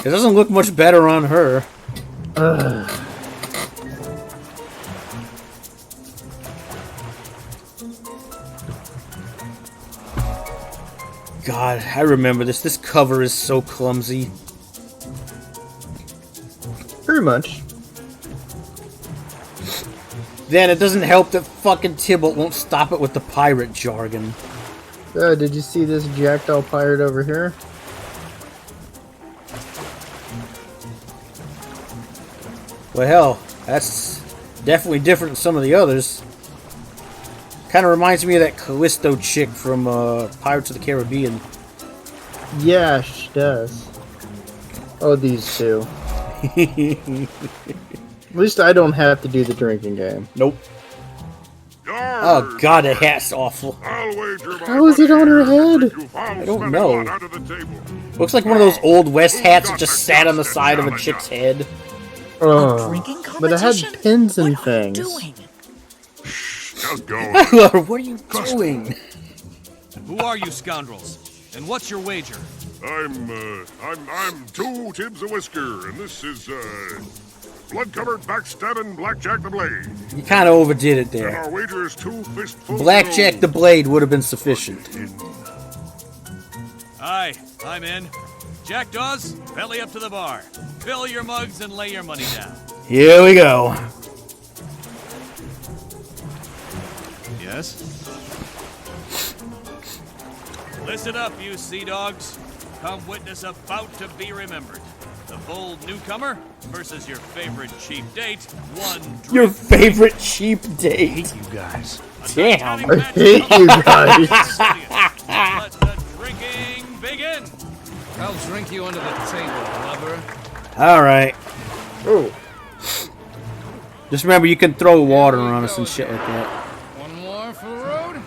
It doesn't look much better on her. God, I remember this. This cover is so clumsy. Pretty much. Then it doesn't help that fucking Tybalt won't stop it with the pirate jargon. Did you see this jackdaw pirate over here? Well, hell, that's definitely different than some of the others. Kind of reminds me of that Callisto chick from Pirates of the Caribbean. Yeah, she does. Oh, these two. At least I don't have to do the drinking game. Nope. Oh god, that hat's awful. How is it on her head? I don't know. Looks like one of those old West hats that just sat on the side of a chick's head. But it had pins and things. Just go. What are you doing? Who are you scoundrels? And what's your wager? I'm two Tibbs a Whisker, and this is, blood-covered backstabbing Blackjack the Blade. You kind of overdid it And there. our wager is 2 fistfuls. Blackjack the Blade would have been sufficient. Aye, I'm in. Jackdaws, belly up to the bar. Fill your mugs and lay your money down. Here we go. Yes? Listen up, you sea dogs. Come witness a bout to be remembered. The bold newcomer versus your favorite cheap date. One drink. Your favorite cheap date. You guys. Damn. I hate you guys. Let the drinking begin. I'll drink you under the table, lover. Alright. Oh. Just remember, you can throw water on us and shit like that. One more for the road.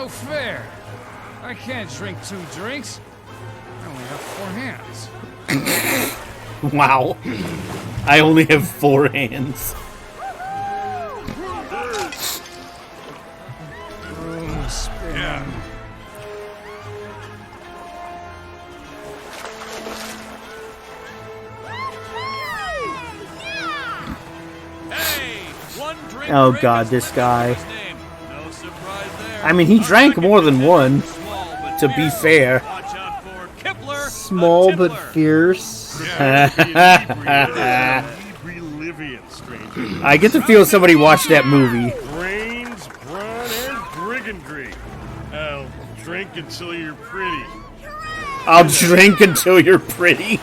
no fair. I can't drink 2 drinks. I only have 4 hands. Wow. I only have 4 hands. Yeah. Oh god, this guy. I mean, he drank more than one, to be fair. Small but fierce. I get the feel somebody watched that movie. Brains, brawn, and brigandry. I'll drink until you're pretty. I'll drink until you're pretty.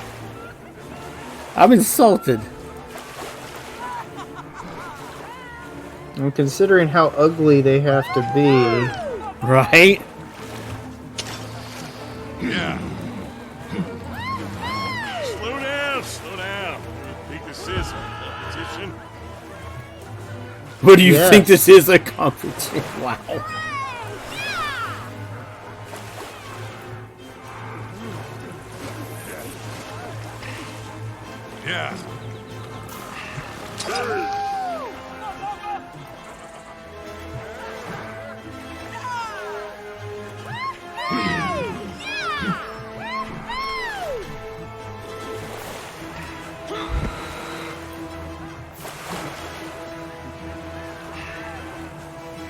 I'm insulted. And considering how ugly they have to be. Right? Yeah. Slow down, slow down. I think this is a competition. What do you think this is, a competition? Wow. Yeah.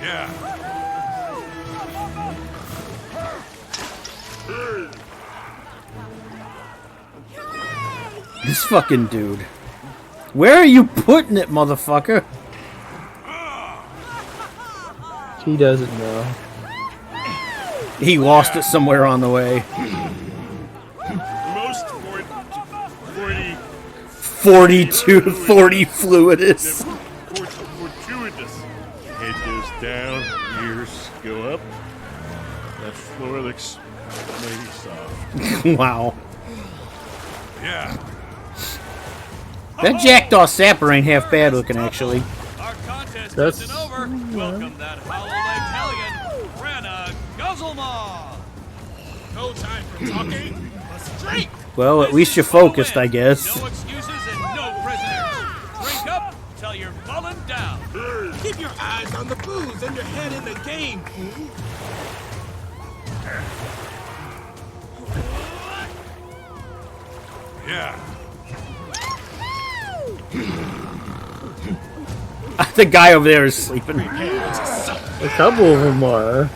Yeah. This fucking dude. Where are you putting it, motherfucker? He doesn't know. He lost it somewhere on the way. Most 40 fluidus. Fortuitous. Head goes down, ears go up. That floor looks maybe soft. Wow. Yeah. That jackdaw sapper ain't half bad looking, actually. Our contest That's isn't over. Welcome that Howl Italian, Rana Guzzlemaw. No time for talking. Let's drink. Well, at least you're focused, I guess. No excuses and no prisoners. Drink up till you're falling down. Keep your eyes on the booze and your head in the game, fool. Yeah. The guy over there is sleeping. A couple of them are.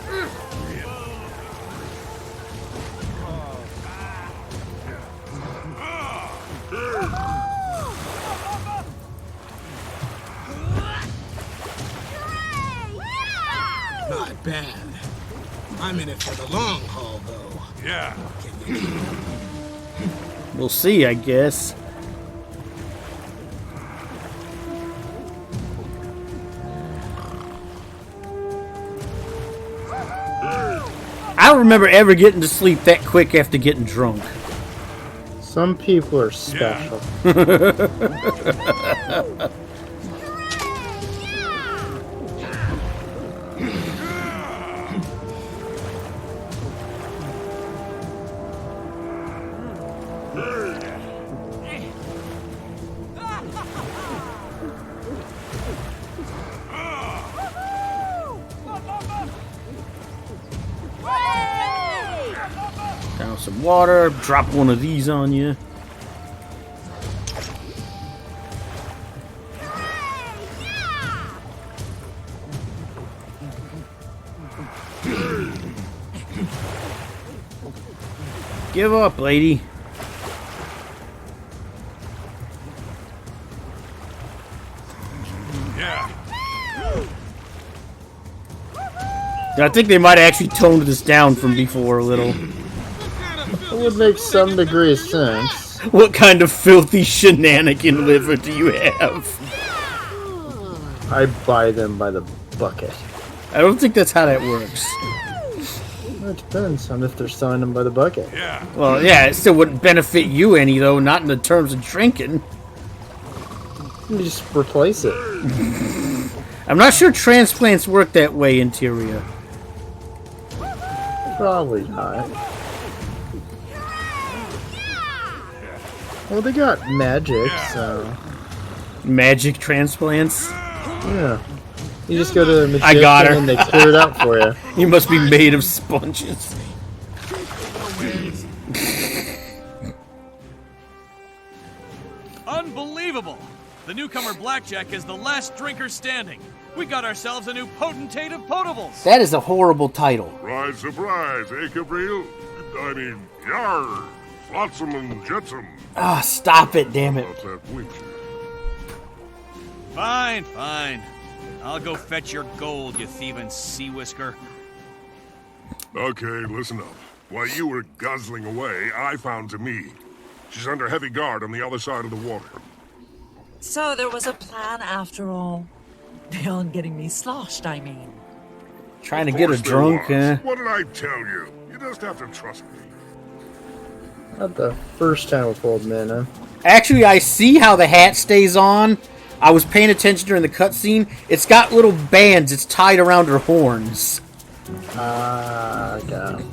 Not bad. I'm in it for the long haul, though. Yeah. We'll see, I guess. I don't remember ever getting to sleep that quick after getting drunk. Some people are special. Down some water, drop one of these on you. Give up, lady. Yeah. I think they might have actually toned this down from before a little. It would make some degree of sense. What kind of filthy shenanigan liver do you have? I buy them by the bucket. I don't think that's how that works. It depends on if they're selling them by the bucket. Yeah. Well, yeah, it still wouldn't benefit you any, though, not in the terms of drinking. You just replace it. I'm not sure transplants work that way, Interior. Probably not. Well, they got magic, so... Magic transplants? Yeah. You just go to the magician I got her. and they clear it out for you. You must be made of sponges. Unbelievable! The newcomer Blackjack is the last drinker standing. We got ourselves a new potentate of potables. That is a horrible title. Surprise, surprise, eh, Gabriel? I mean, Yarr! Flotsam and Jetsam. Ah, stop it, damn it. What's that winch? Fine, fine. I'll go fetch your gold, you thieving sea whisker. Okay, listen up. While you were guzzling away, I found Demmi. She's under heavy guard on the other side of the water. So there was a plan after all. Beyond getting me sloshed, I mean. Trying to get her drunk, What did I tell you? You just have to trust me. Not the first time with old men, huh? Actually, I see how the hat stays on. I was paying attention during the cutscene. It's got little bands. It's tied around her horns. Ah, got it.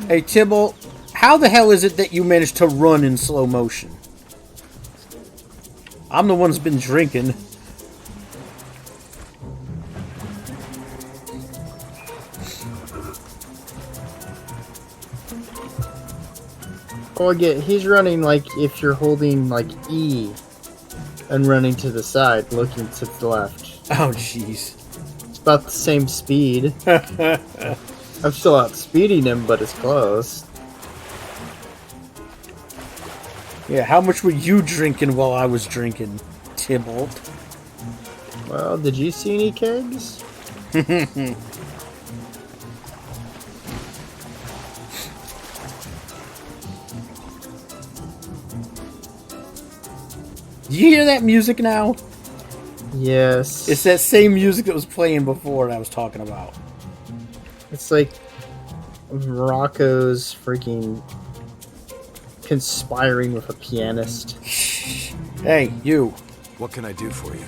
Hey, Tybalt, how the hell is it that you managed to run in slow motion? I'm the one that's been drinking. Oh, again, he's running like if you're holding like E and running to the side, looking to the left. Oh, jeez. It's about the same speed. I'm still outspeeding him, but it's close. Yeah, how much were you drinking while I was drinking, Tybalt? Well, did you see any kegs? Do you hear that music now? Yes. It's that same music that was playing before that I was talking about. It's like Morocco's freaking conspiring with a pianist. Hey, you. What can I do for you?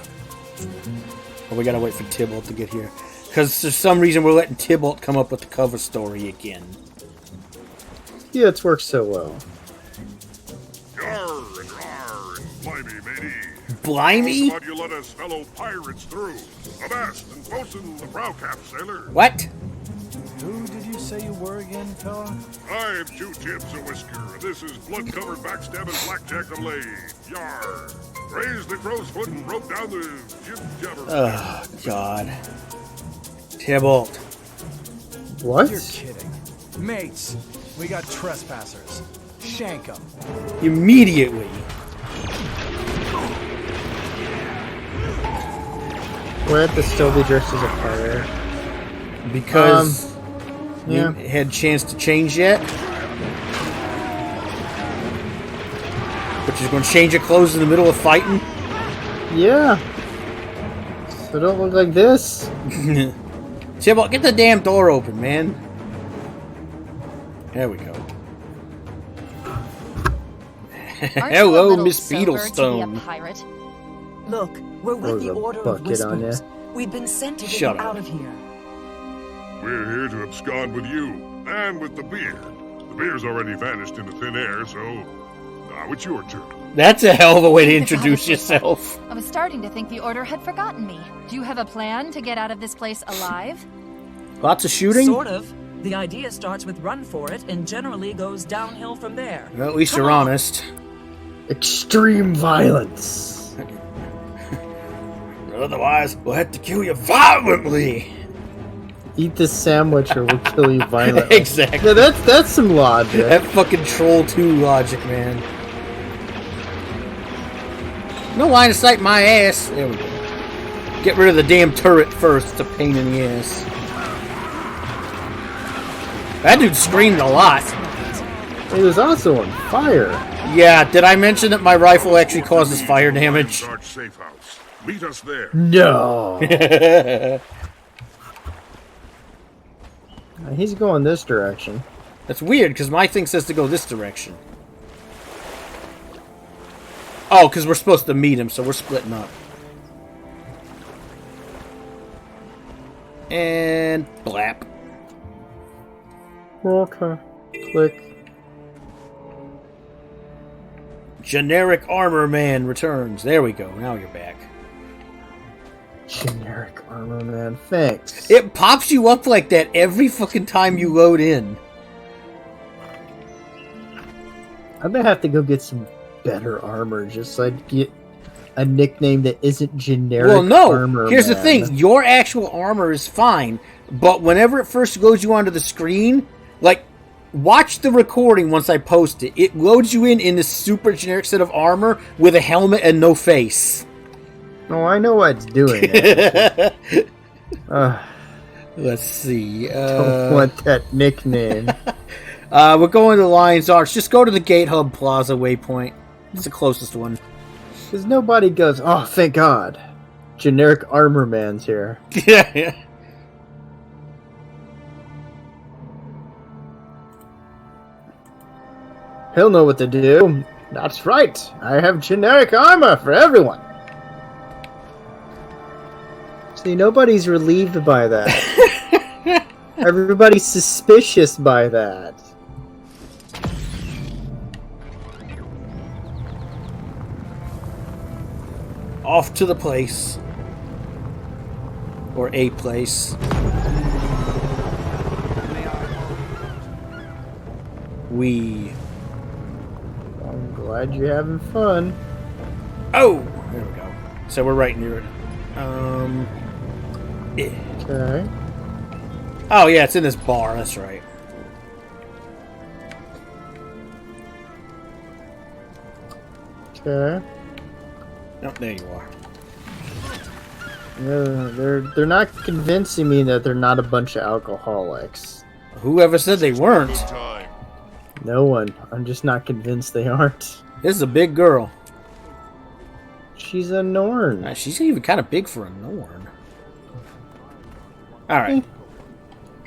Well, we gotta wait for Tybalt to get here. Because for some reason we're letting Tybalt come up with the cover story again. Yeah, it's worked so well. Yarr and rar and blimey, matey. Blimey? How about you let us fellow pirates through? Avast and bosun the brow cap, sailor. What? Who did you say you were again, fella? I'm Two Tips a Whisker, and this is blood-covered backstabbing Blackjack the Lay. Yarr. Raise the crow's foot and rope down the jib-jabber. Oh, God. Tybalt. What? You're kidding. Mates, we got trespassers. Shank them. Immediately. We're at the still be dressed as a pirate. Because yeah. you had a chance to change yet? But you're going to change your clothes in the middle of fighting? Yeah. So don't look like this. Tybalt, get the damn door open, man. There we go. Hello, Miss Beetlestone. Pirate? Look, we're with the Order of Whispers. We've been sent to get you out of here. We're here to abscond with you, and with the beer. The beer's already vanished into thin air, so now it's your turn. That's a hell of a way to introduce yourself. I was starting to think the Order had forgotten me. Do you have a plan to get out of this place alive? Lots of shooting? Sort of. The idea starts with run for it and generally goes downhill from there. Well, at least you're honest. Extreme violence. Otherwise, we'll have to kill you violently. Eat this sandwich or we'll kill you violently. Exactly. Yeah, that's some logic. That fucking Troll 2 logic, man. No line of sight, my ass. There we go. Get rid of the damn turret first. It's a pain in the ass. That dude screamed a lot. He was also on fire. Yeah, did I mention that my rifle actually causes fire damage? Safe house. Meet us there. No. He's going this direction. That's weird, because my thing says to go this direction. Oh, because we're supposed to meet him, so we're splitting up. And blap. Okay. Click. Generic armor man returns. There we go. Now you're back. Generic armor man. Thanks. It pops you up like that every fucking time you load in. I'm gonna have to go get some better armor just so I get a nickname that isn't generic armor. Here's man. the thing. Your actual armor is fine, but whenever it first loads you onto the screen, like, watch the recording once I post it. It loads you in this super generic set of armor with a helmet and no face. Oh, I know what it's doing. Let's see. Don't want that nickname. We're going to Lion's Arch. Just go to the Gate Hub Plaza waypoint. It's the closest one. Because nobody goes, oh, thank God. Generic armor man's here. Yeah. He'll know what to do. That's right. I have generic armor for everyone. See, nobody's relieved by that. Everybody's suspicious by that. Off to the place. Or a place. I'm glad you're having fun. Oh! There we go. So we're right near it. Okay. Oh, yeah, it's in this bar. That's right. Okay. Oh, there you are. They're not convincing me that they're not a bunch of alcoholics. Whoever said they weren't? No one. I'm just not convinced they aren't. This is a big girl. She's a Norn. She's even kind of big for a Norn. Alright.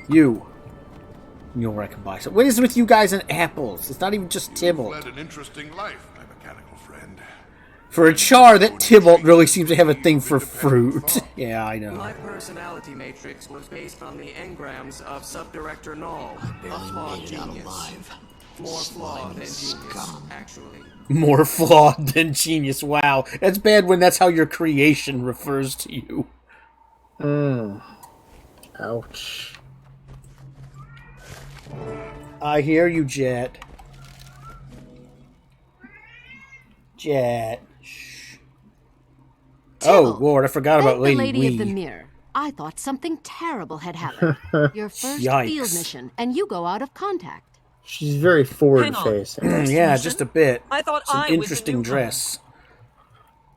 You'll recognize it. What is with you guys and apples? It's not even just Tybalt. Led an interesting life, my mechanical friend. For a Charr, that Tybalt really seems to have a thing for fruit. Yeah, I know. My personality matrix was based on the engrams of Subdirector Null, a flawed genius. More flawed than genius, actually. More flawed than genius. Wow. That's bad when that's how your creation refers to you. Ouch. I hear you, Jet. Jet. Shh. Oh, Lord, I forgot about Thank Lady the Lady Wee. of the Mirror. I thought something terrible had happened. Your first Yikes. field mission, and you go out of contact. She's very forward-facing. Yeah, just a bit. I thought Some I was interesting a newcomer. dress.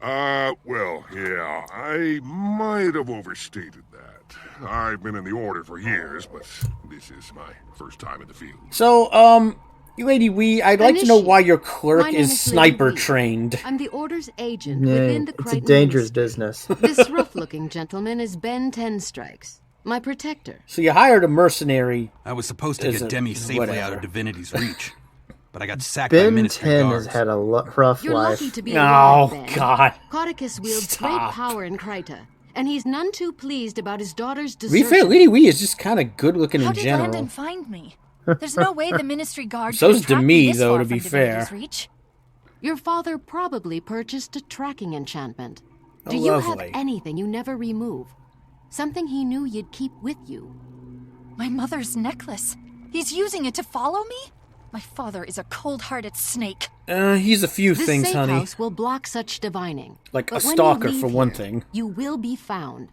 Well, yeah, I might have overstated that. I've been in the Order for years, but this is my first time in the field. So, Lady Wee, I'd like to know why your My clerk name is is sniper Lady Wee. trained. I'm the Order's agent Yeah, within the it's a Crichton dangerous Ministry. business. This rough-looking gentleman is Ben Tenstrikes, my protector. So you hired a mercenary. I was supposed to as get a- Demmi safely whatever. out of Divinity's reach, but I got sacked by Ben Ministry 10 guards. has had a rough You're life. lucky to be Oh, alive, Ben. God. Caudicus wields Stop. great power in Kryta, and he's none too pleased about his daughter's To be desertion. fair, Lady Wee is just kind of good looking How in did general. Landon find me? There's no way the Ministry Guard So's could track Demmi, me this though, far to be from fair. Divinity's reach. Your father probably purchased a tracking enchantment. Do Oh, you lovely. have anything you never remove? Something he knew you'd keep with you? My mother's necklace. He's using it to follow me? My father is a cold-hearted snake. He's a few This things, safe honey. house will block such divining. Like a But when you stalker, leave for one here, thing. You will be found.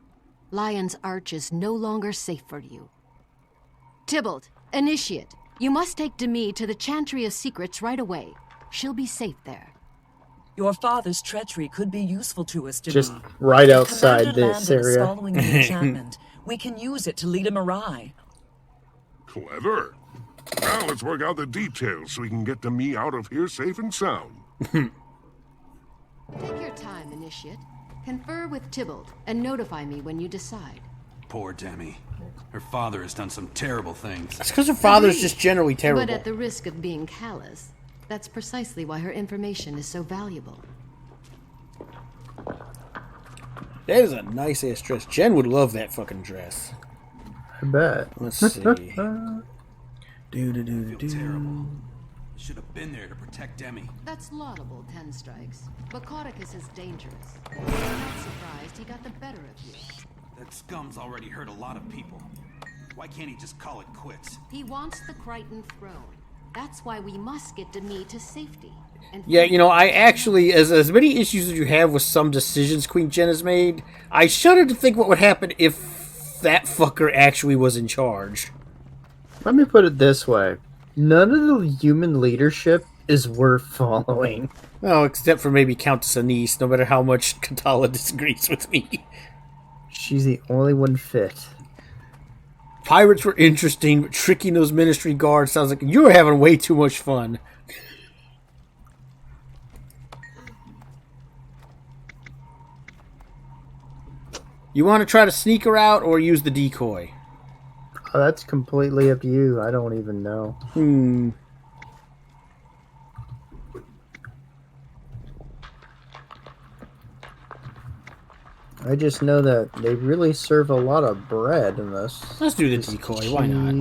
Lion's Arch is no longer safe for you. Tybalt, initiate. You must take Demmi to the Chantry of Secrets right away. She'll be safe there. Your father's treachery could be useful to us, Demmi. Just right If outside Commander this Landon is area. following the enchantment, we can use it to lead him awry. Clever. Now let's work out the details so we can get Demmi out of here safe and sound. Take your time, Initiate. Confer with Tybalt and notify me when you decide. Poor Demmi. Her father has done some terrible things. That's because her father's just generally terrible. But at the risk of being callous, that's precisely why her information is so valuable. That is a nice ass dress. Jen would love that fucking dress. I bet. Let's see. Terrible. Should have been there to protect Demmi. That's laudable, 10 strikes. But Caudicus is dangerous. I'm not surprised he got the better of you. That scum's already hurt a lot of people. Why can't he just call it quits? He wants the Crichton throne. That's why we must get Demmi to safety. And Yeah, you know, I actually, as many issues as you have with some decisions Queen Jen has made, I shudder to think what would happen if that fucker actually was in charge. Let me put it this way. None of the human leadership is worth following. Well, except for maybe Countess Anise, no matter how much Katala disagrees with me. She's the only one fit. Pirates were interesting, but tricking those ministry guards sounds like you were having way too much fun. You want to try to sneak her out or use the decoy? Oh, that's completely up to you. I don't even know. I just know that they really serve a lot of bread in this. Let's do the decoy. Why not?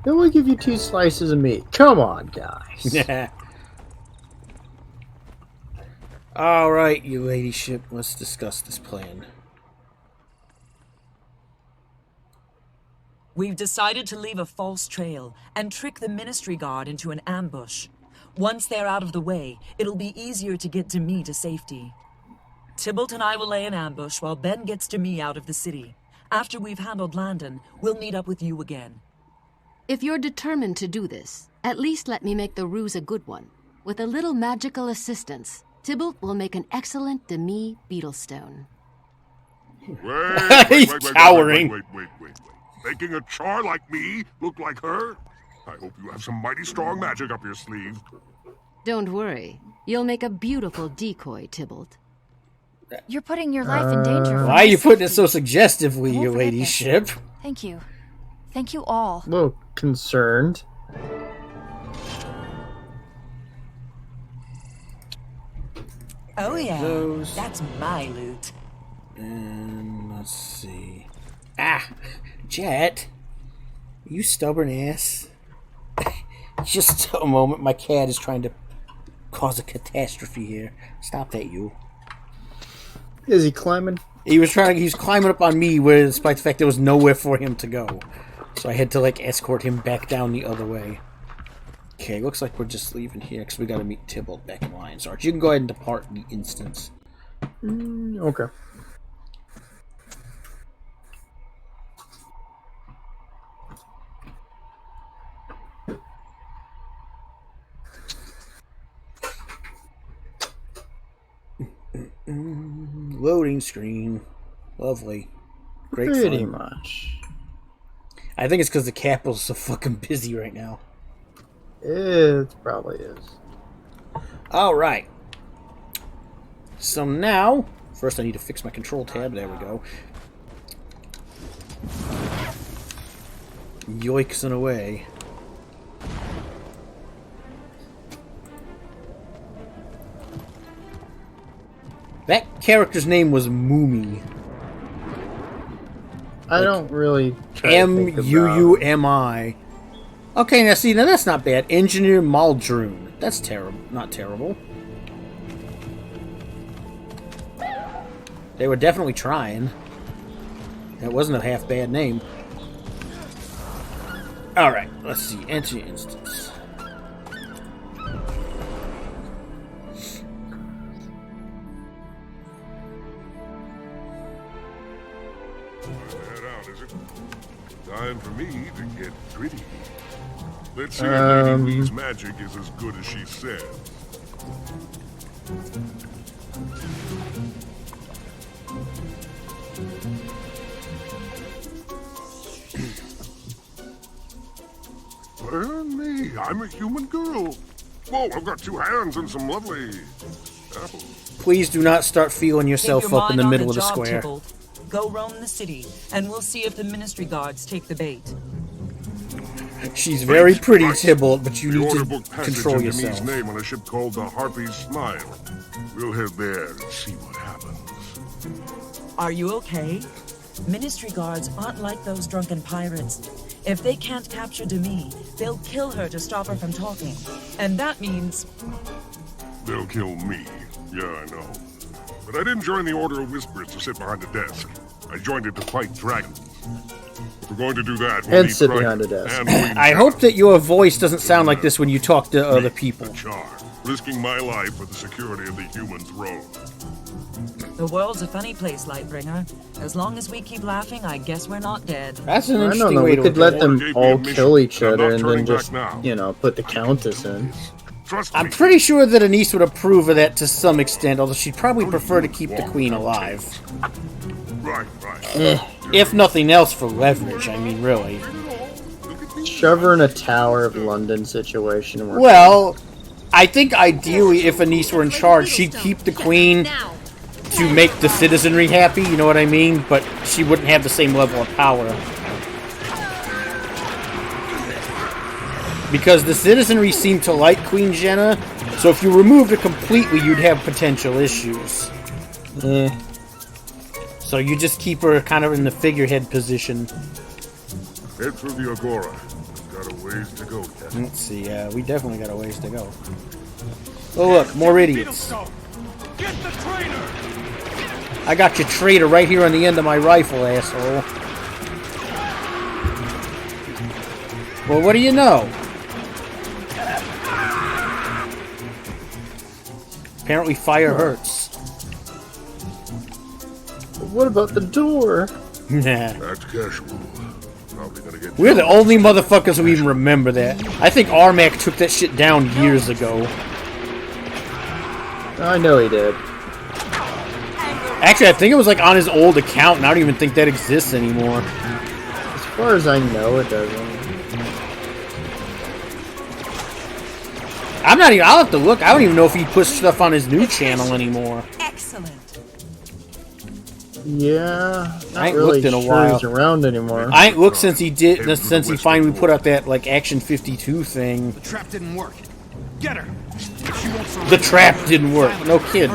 Then we'll give you 2 slices of meat. Come on, guys. Alright, you ladyship. Let's discuss this plan. We've decided to leave a false trail and trick the Ministry Guard into an ambush. Once they're out of the way, it'll be easier to get Demmi to safety. Tybalt and I will lay an ambush while Ben gets Demmi out of the city. After we've handled Landon, we'll meet up with you again. If you're determined to do this, at least let me make the ruse a good one. With a little magical assistance, Tybalt will make an excellent Demmi Beetlestone. He's cowering. Wait. Making a Charr like me look like her? I hope you have some mighty strong magic up your sleeve. Don't worry. You'll make a beautiful decoy, Tybalt. You're putting your life in danger for Why are you my putting it safety. so suggestively, I your won't forget this. ladyship? Thank you. Thank you all. A little concerned. Oh yeah, Those. that's my loot. And let's see. Ah, Jet, you stubborn ass. Just a moment, my cat is trying to cause a catastrophe here. Stop that, you. Is he climbing? He's climbing up on me, despite the fact there was nowhere for him to go. So I had to, escort him back down the other way. Okay, looks like we're just leaving here, because we gotta meet Tybalt back in Lion's Arch. You can go ahead and depart in the instance. Okay. Loading screen. Lovely. Great Pretty fun. much. I think it's because the capital's so fucking busy right now. It probably is. Alright. So now, first I need to fix my control tab. There we go. Yoiksing away. That character's name was Moomy. I don't really try to think about- Muumi. Okay, now see, now that's not bad. Engineer Maldroon. That's terrible. Not terrible. They were definitely trying. That wasn't a half bad name. Alright, let's see. Enter instance. Head out, is it? Time for me to get gritty. Let's see if Lady Lee's magic is as good as she said. Pardon me, I'm a human girl. Whoa, I've got 2 hands and some lovely apples. Please do not start feeling Take yourself your up in the mind on middle of the job, square. Tybalt. Go roam the city, and we'll see if the Ministry Guards take the bait. She's very pretty, Tybalt, but you The need order to book passage control in yourself. Demi's name on a ship called the Harpy's Smile. We'll head there and see what happens. Are you okay? Ministry guards aren't like those drunken pirates. If they can't capture Demmi, they'll kill her to stop her from talking. And that means... They'll kill me. Yeah, I know. But I didn't join the Order of Whispers to sit behind a desk. I joined it to fight dragons. If we're going to do that, we'll need sit behind a desk. I hope that your voice doesn't sound like this when you talk to other people. Charr, risking my life for the security of the human throne. The world's a funny place, Lightbringer. As long as we keep laughing, I guess we're not dead. That's an I interesting don't know. way We to could look let at them it. all kill each I'm other not and turning then back just, now. you know, put the Countess in. I'm pretty sure that Anise would approve of that to some extent, although she'd probably prefer to keep the Queen alive. Right. If nothing else for leverage, I mean, really. Shove her in a Tower of London situation. Where Well, I think ideally if Anise were in charge, she'd keep the Queen to make the citizenry happy, you know what I mean? But she wouldn't have the same level of power. Because the citizenry seem to like Queen Jenna, so if you removed her completely, you'd have potential issues. So you just keep her kind of in the figurehead position. Head through the Agora. Got a ways to go, Captain. Let's see, we definitely got a ways to go. Oh look, more idiots. Get the traitor! I got your traitor right here on the end of my rifle, asshole. Well, what do you know? Apparently fire hurts. What about the door? Nah. That's casual. Probably gonna get. We're the only motherfuckers who even remember that. I think Armac took that shit down years ago. I know he did. Actually, I think it was like on his old account, and I don't even think that exists anymore. As far as I know, it doesn't. I'm not even. I'll have to look. I don't even know if he puts stuff on his new channel anymore. Excellent. Yeah, I ain't really looked in a sure while. he's around anymore. I ain't looked since he did. Since he finally put out that like Action 52 thing. The trap didn't work. Get her. She won't surrender. The trap didn't work. No kid.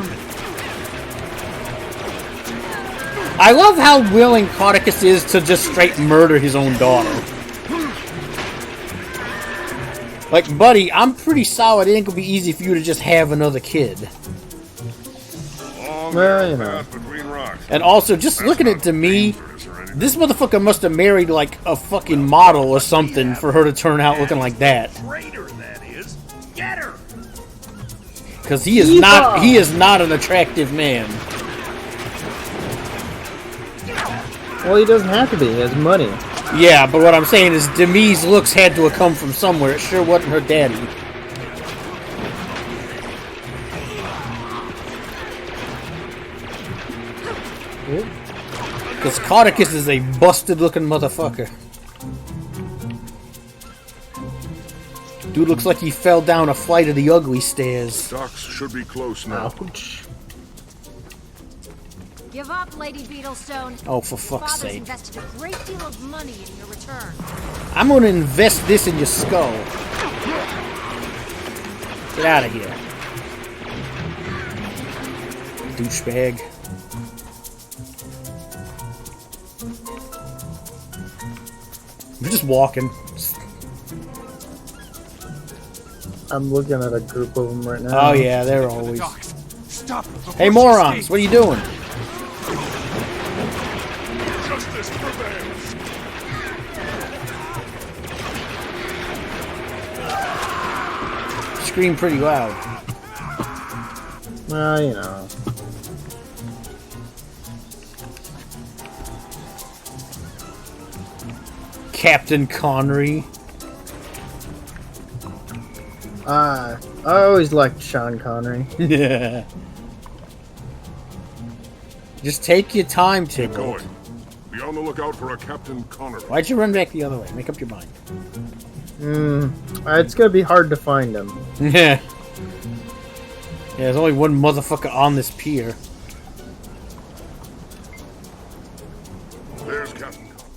I love how willing Cauticus is to just straight murder his own daughter. Like, buddy, I'm pretty solid. It ain't gonna be easy for you to just have another kid. Well, you know. And also, just looking at Demmi, this motherfucker must have married like a fucking model or something for her to turn out looking like that. Traitor, that is. Get her. Because he is not. He is not an attractive man. Well, he doesn't have to be. He has money. Yeah, but what I'm saying is Demmi's looks had to have come from somewhere. It sure wasn't her daddy. Because Cauticus is a busted-looking motherfucker. Dude looks like he fell down a flight of the ugly stairs. Docks should be close now. Ouch. Give up, Lady Beetlestone. Oh, for fuck's Father's sake. invested a great deal of money in your return. I'm gonna invest this in your skull. Get out of here. Douchebag. We're just walking. I'm looking at a group of them right now. Oh yeah, they're always. Stop. Hey morons, what are you doing? Justice prevails. Scream pretty loud. Well, you know. Captain Connery. I always liked Sean Connery. Yeah. Just take your time, Tybalt. Be on the lookout for a Captain Connor. Why'd you run back the other way? Make up your mind. It's gonna be hard to find him. Yeah. Yeah, there's only one motherfucker on this pier. There's Captain Connor.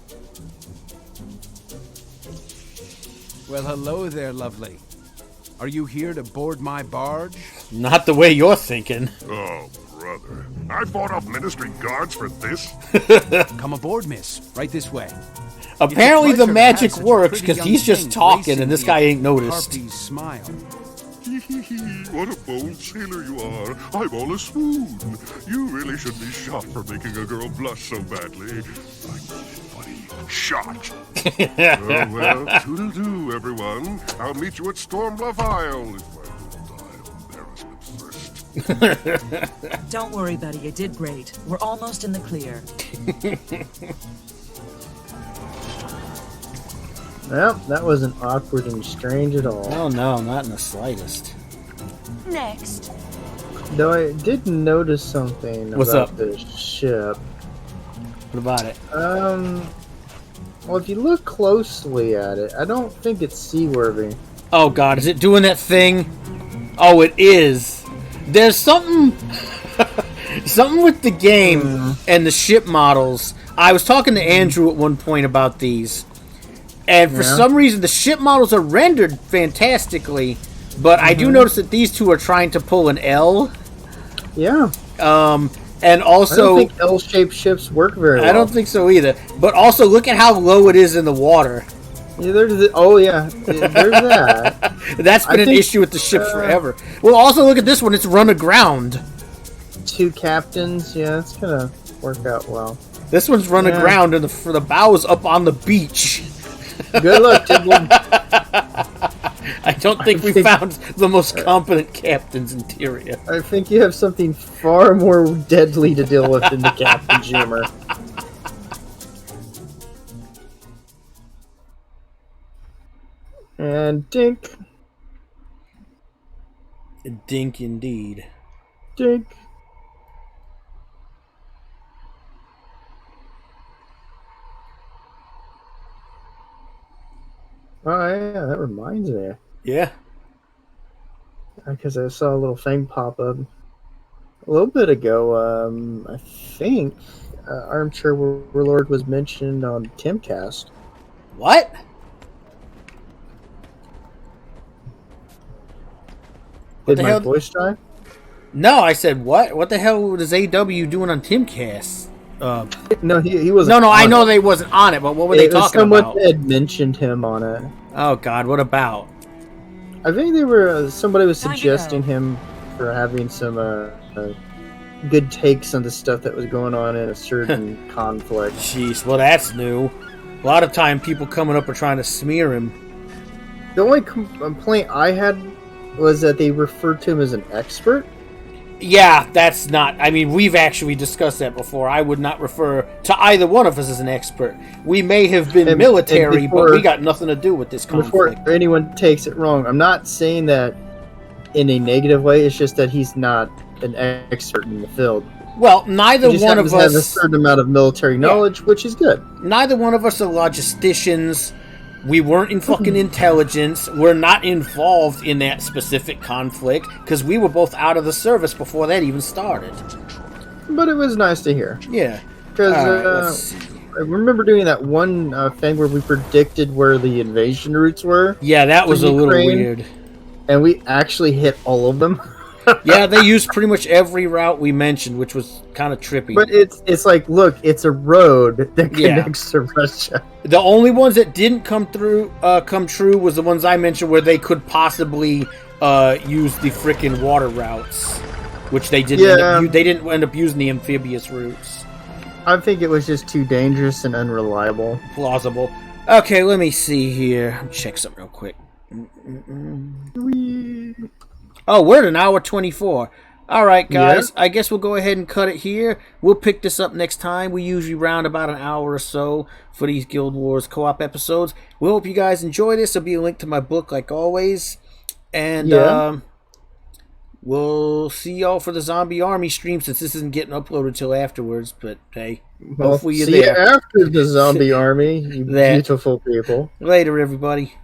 Well, hello there, lovely. Are you here to board my barge? Not the way you're thinking. Oh, brother. I fought off Ministry guards for this? Come aboard, miss. Right this way. Apparently the pleasure to magic have such a works, pretty because young he's just thing talking gracing and this the guy ain't noticed. Harpy's smile. What a bold sailor you are. I'm all a swoon. You really should be shot for making a girl blush so badly. Shot. Well, toodle-doo, everyone. I'll meet you at Stormbluff Isle if I don't die of embarrassment first. Don't worry, buddy. You did great. We're almost in the clear. Well, that wasn't awkward and strange at all. Oh no, not in the slightest. Next. Though I did notice something What's about up? the ship. What about it? Well, if you look closely at it, I don't think it's seaworthy. Oh god, is it doing that thing? Oh, it is. There's something something with the game and the ship models. I was talking to Andrew at one point about these. And for some reason, the ship models are rendered fantastically, but I do notice that these two are trying to pull an L. Yeah. And also, I don't think L-shaped ships work very well. I don't think so either. But also, look at how low it is in the water. Yeah, there's that. That's been an issue with the ship forever. Well, also look at this one; it's run aground. 2 captains, yeah, that's gonna work out well. This one's run aground, and for the bows up on the beach. Good luck, Tybalt. I don't think we found the most competent captain's interior. I think you have something far more deadly to deal with than the captain's humor. And dink. Dink indeed. Dink. Oh yeah, that reminds me. Yeah. Because I saw a little thing pop up a little bit ago. I think Armchair Warlord was mentioned on Timcast. What? Did my voice die? No, I said what? What the hell was AW doing on Timcast? No, he wasn't. No, I know they wasn't on it, but what were they talking someone about? had mentioned him on it. Oh God, what about? I think they were. Somebody was suggesting him for having some good takes on the stuff that was going on in a certain conflict. Jeez, well that's new. A lot of time, people coming up are trying to smear him. The only complaint I had was that they referred to him as an expert. Yeah, that's not... I mean, we've actually discussed that before. I would not refer to either one of us as an expert. We may have been military, but we got nothing to do with this conflict. Before anyone takes it wrong, I'm not saying that in a negative way. It's just that he's not an expert in the field. Well, neither one of us... has a certain amount of military knowledge, which is good. Neither one of us are logisticians. We weren't in fucking intelligence. We're not involved in that specific conflict because we were both out of the service before that even started. But it was nice to hear. Yeah. Because I remember doing that one thing where we predicted where the invasion routes were. Yeah, that was a little weird. And we actually hit all of them. Yeah, they used pretty much every route we mentioned, which was kind of trippy. But it's like, look, it's a road that connects to Russia. The only ones that didn't come true was the ones I mentioned where they could possibly use the frickin' water routes, which they didn't. They didn't end up using the amphibious routes. I think it was just too dangerous and unreliable. Plausible. Okay, let me see here. Check something real quick. Oh, we're at an hour 24. All right, guys. Yeah. I guess we'll go ahead and cut it here. We'll pick this up next time. We usually round about an hour or so for these Guild Wars co-op episodes. We hope you guys enjoy this. There'll be a link to my book, like always. And we'll see y'all for the Zombie Army stream, since this isn't getting uploaded till afterwards. But hey, hopefully you're there. See you after the Zombie Army, you beautiful people. Later, everybody.